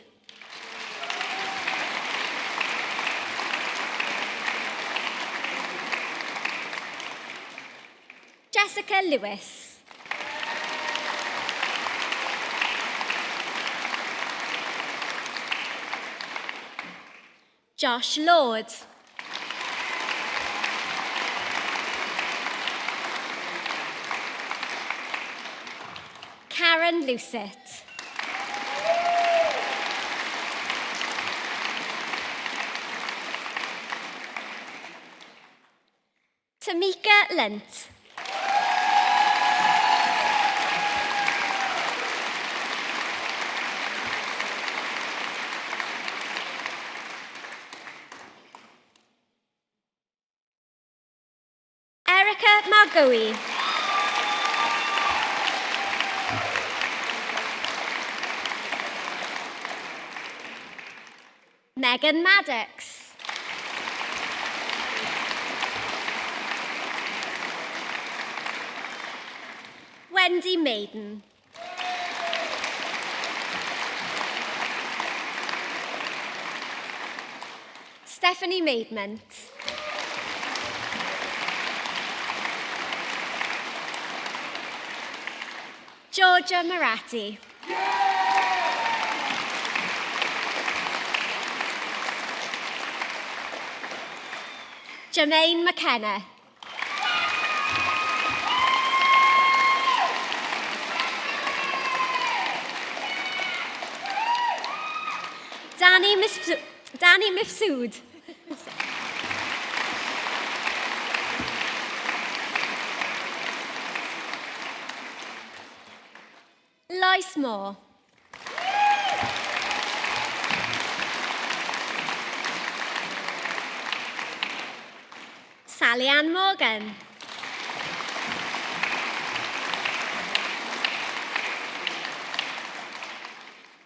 Jessica Lewis. Josh Lord. Karen Lucet. Tamika Lent. Erica Margoe. Megan Maddox. Wendy Maiden. Stephanie Maidment. Georgia Maratti. Jermaine McKenna. Danny Mifsud. Lois Moore. Sally Ann Morgan.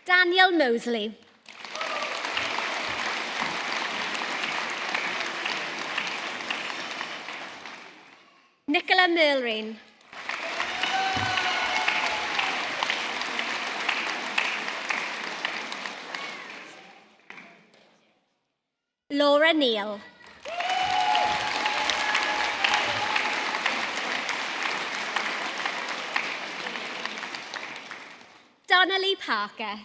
Daniel Mosley. Nicola Merlin. Laura Neal. Donnelly Parker.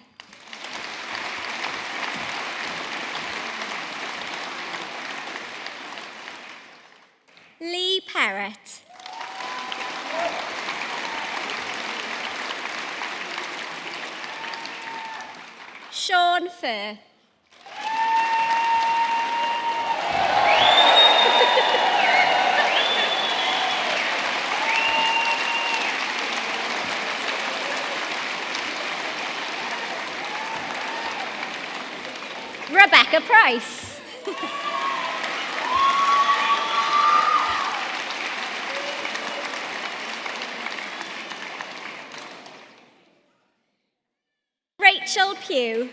Lee Perrott. Sean Furr. Rebecca Price. Rachel Pugh.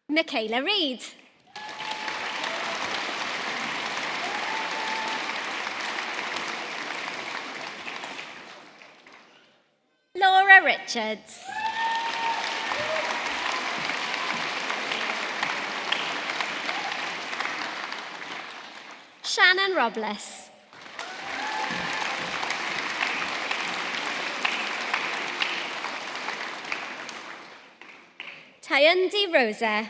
Michaela Reid. Laura Richards. Shannon Robles. Tyundi Rosa.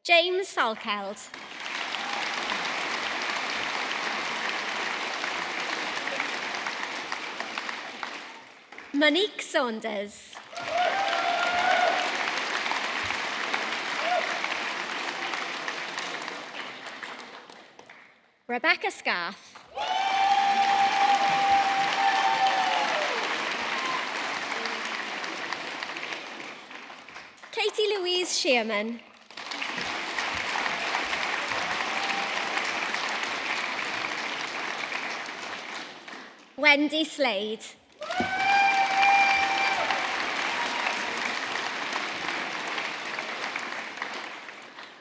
James Salkeld. Monique Saunders. Rebecca Scarf. Katie Louise Shearman. Wendy Slade.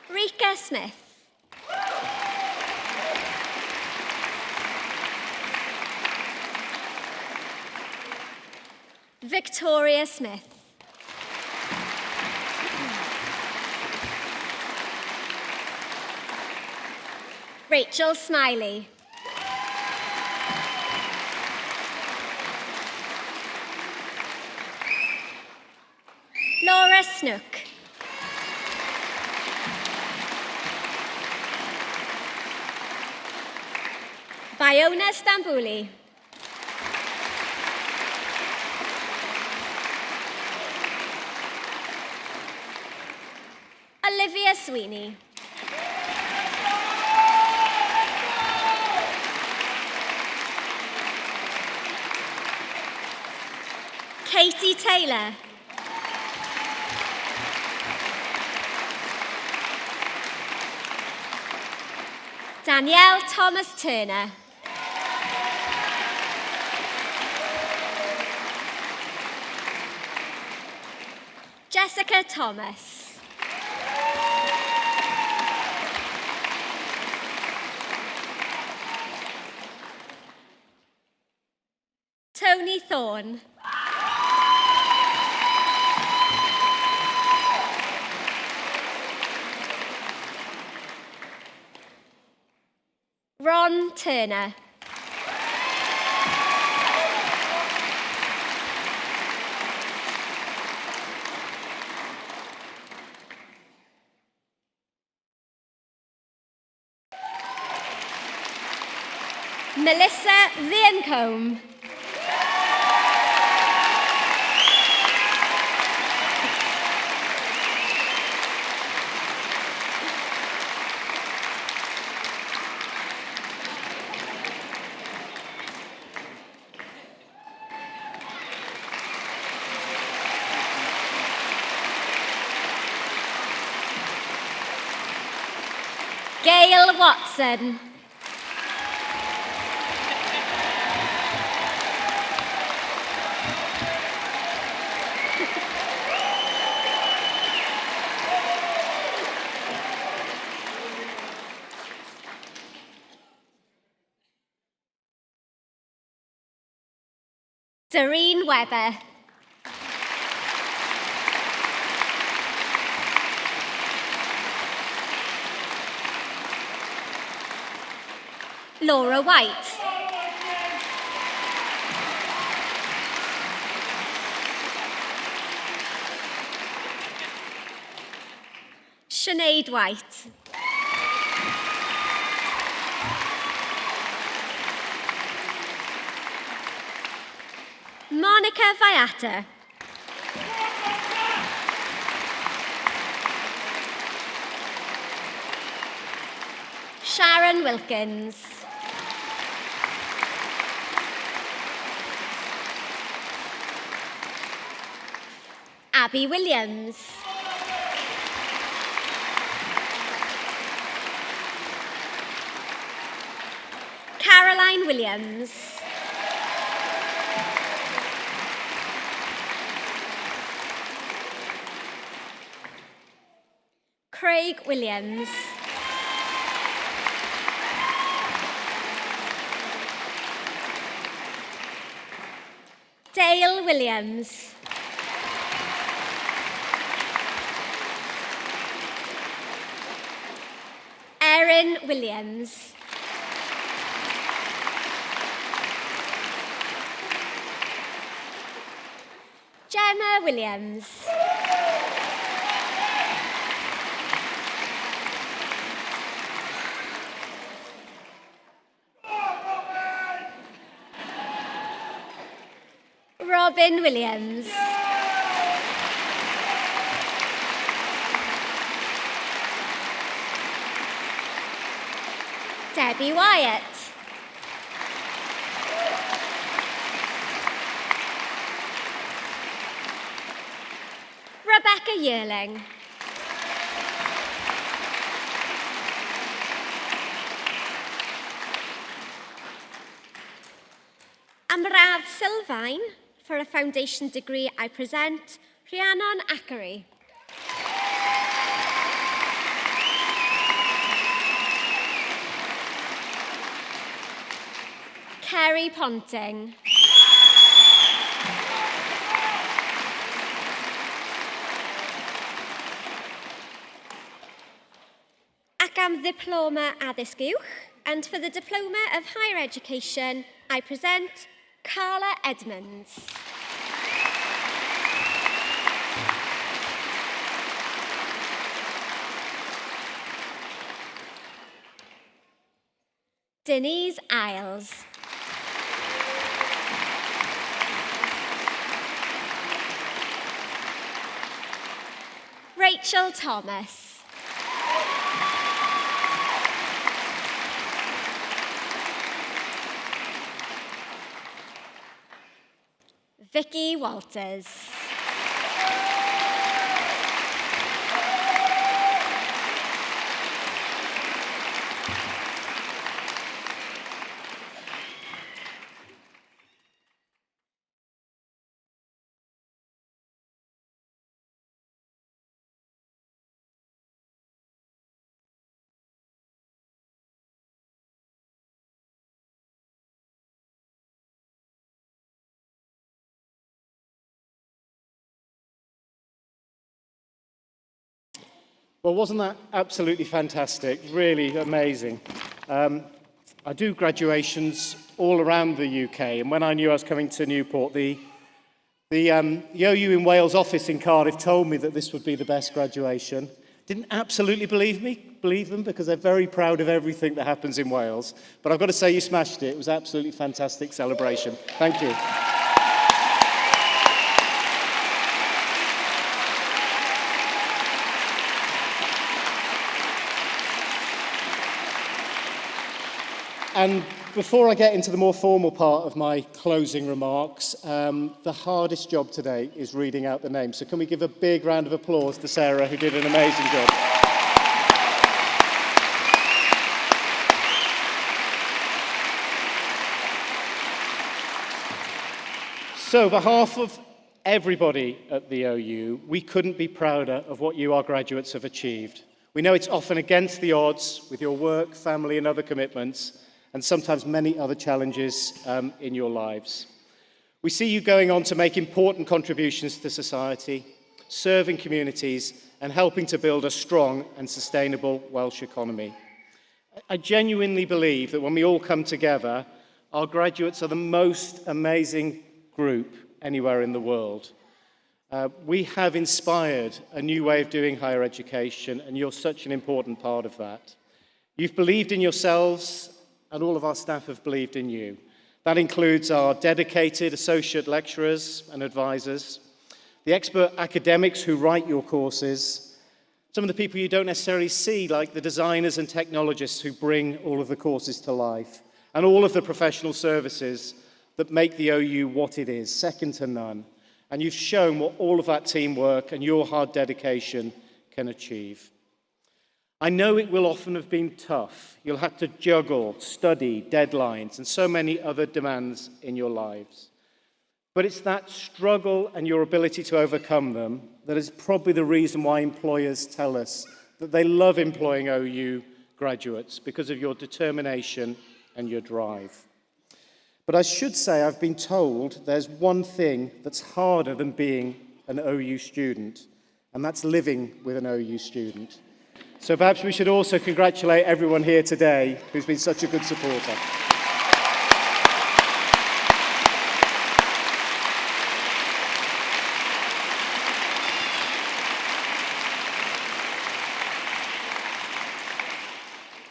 Rika Smith. Victoria Smith. Rachel Smiley. Laura Snook. Biona Stambouli. Olivia Sweeney. Katie Taylor. Danielle Thomas Turner. Jessica Thomas. Tony Thorne. Ron Turner. Melissa Viancombe. Gail Watson. Doreen Webber. Laura White. Sinead White. Monica Viata. Sharon Wilkins. Abby Williams. Caroline Williams. Craig Williams. Dale Williams. Erin Williams. Gemma Williams. Robin Williams. Debbie Wyatt. Rebecca Yearling. Amrad Sylvain. For a foundation degree, I present Rhiannon Ackery. Kerry Ponting. Ac am Diploma Addysg Uwch, and for the Diploma of Higher Education, I present Carla Edmonds. Denise Isles. Rachel Thomas. Vicky Walters. Well, wasn't that absolutely fantastic? Really amazing. I do graduations all around the UK, and when I knew I was coming to Newport, the OU in Wales office in Cardiff told me that this would be the best graduation. Didn't absolutely believe them, because they're very proud of everything that happens in Wales. But I've got to say, you smashed it. It was absolutely fantastic celebration. Thank you. And before I get into the more formal part of my closing remarks, the hardest job today is reading out the names. So can we give a big round of applause to Sarah, who did an amazing job. So on behalf of everybody at the OU, we couldn't be prouder of what you, our graduates, have achieved. We know it's often against the odds with your work, family, and other commitments, and sometimes many other challenges in your lives. We see you going on to make important contributions to society, serving communities, and helping to build a strong and sustainable Welsh economy. I genuinely believe that when we all come together, our graduates are the most amazing group anywhere in the world. We have inspired a new way of doing higher education, and you're such an important part of that. You've believed in yourselves, and all of our staff have believed in you. That includes our dedicated associate lecturers and advisors, the expert academics who write your courses, some of the people you don't necessarily see, like the designers and technologists who bring all of the courses to life, and all of the professional services that make the OU what it is, second to none. And you've shown what all of that teamwork and your hard dedication can achieve. I know it will often have been tough. You'll have to juggle, study, deadlines, and so many other demands in your lives. But it's that struggle and your ability to overcome them that is probably the reason why employers tell us that they love employing OU graduates, because of your determination and your drive. But I should say, I've been told there's one thing that's harder than being an OU student, and that's living with an OU student. So perhaps we should also congratulate everyone here today who's been such a good supporter.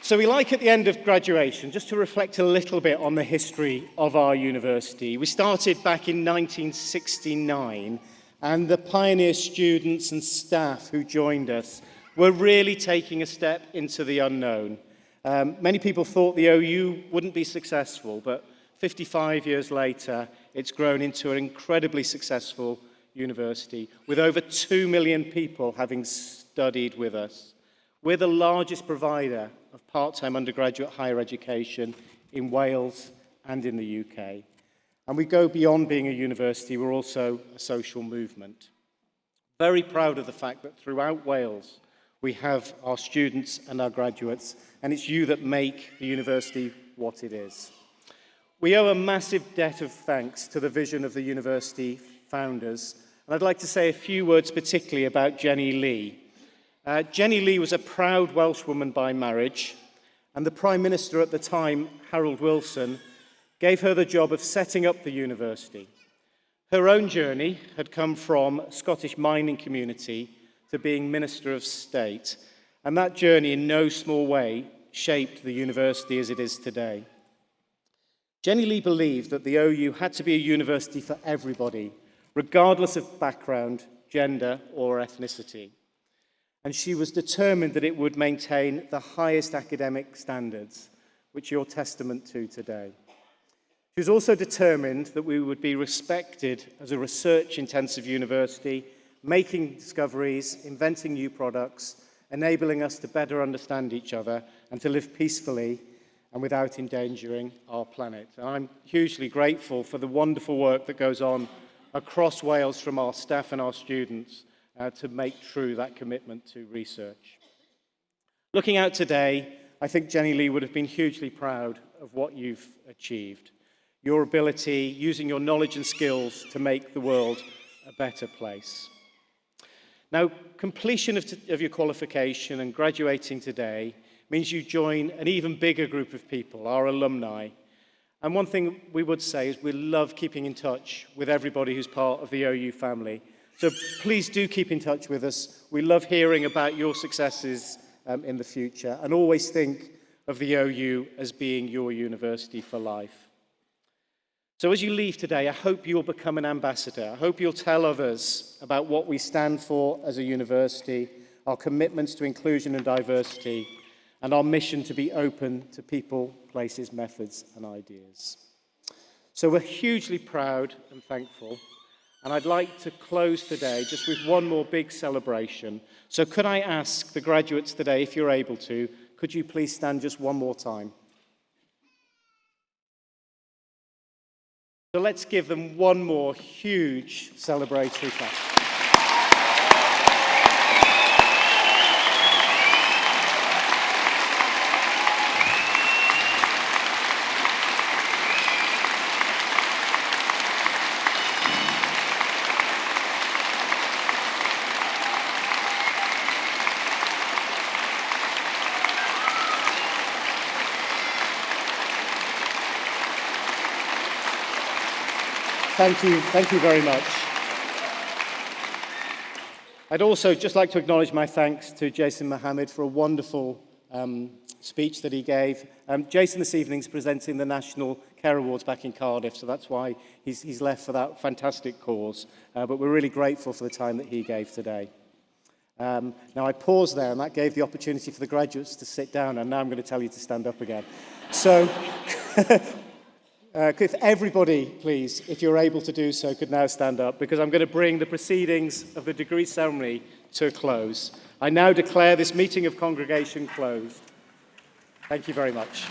So we like at the end of graduation just to reflect a little bit on the history of our university. We started back in 1969, and the pioneer students and staff who joined us were really taking a step into the unknown. Many people thought the OU wouldn't be successful, but 55 years later, it's grown into an incredibly successful university, with over 2 million people having studied with us. We're the largest provider of part-time undergraduate higher education in Wales and in the UK. And we go beyond being a university, we're also a social movement. Very proud of the fact that throughout Wales, we have our students and our graduates, and it's you that make the university what it is. We owe a massive debt of thanks to the vision of the university founders, and I'd like to say a few words particularly about Jenny Lee. Jenny Lee was a proud Welshwoman by marriage, and the Prime Minister at the time, Harold Wilson, gave her the job of setting up the university. Her own journey had come from a Scottish mining community to being Minister of State, and that journey in no small way shaped the university as it is today. Jenny Lee believed that the OU had to be a university for everybody, regardless of background, gender, or ethnicity. And she was determined that it would maintain the highest academic standards, which you're testament to today. She was also determined that we would be respected as a research-intensive university, making discoveries, inventing new products, enabling us to better understand each other and to live peacefully and without endangering our planet. And I'm hugely grateful for the wonderful work that goes on across Wales from our staff and our students to make true that commitment to research. Looking out today, I think Jenny Lee would have been hugely proud of what you've achieved. Your ability, using your knowledge and skills to make the world a better place. Now, completion of your qualification and graduating today means you join an even bigger group of people, our alumni. And one thing we would say is we love keeping in touch with everybody who's part of the OU family. So please do keep in touch with us. We love hearing about your successes in the future, and always think of the OU as being your university for life. So as you leave today, I hope you'll become an ambassador. I hope you'll tell others about what we stand for as a university, our commitments to inclusion and diversity, and our mission to be open to people, places, methods, and ideas. So we're hugely proud and thankful, and I'd like to close today just with one more big celebration. So could I ask the graduates today, if you're able to, could you please stand just one more time? So let's give them one more huge celebratory clap. Thank you very much. I'd also just like to acknowledge my thanks to Jason Mohammed for a wonderful speech that he gave. Jason this evening is presenting the National Care Awards back in Cardiff, so that's why he's left for that fantastic cause. But we're really grateful for the time that he gave today. Now I paused there, and that gave the opportunity for the graduates to sit down, and now I'm going to tell you to stand up again. So if everybody, please, if you're able to do so, could now stand up, because I'm going to bring the proceedings of the degree ceremony to a close. I now declare this meeting of congregation closed. Thank you very much.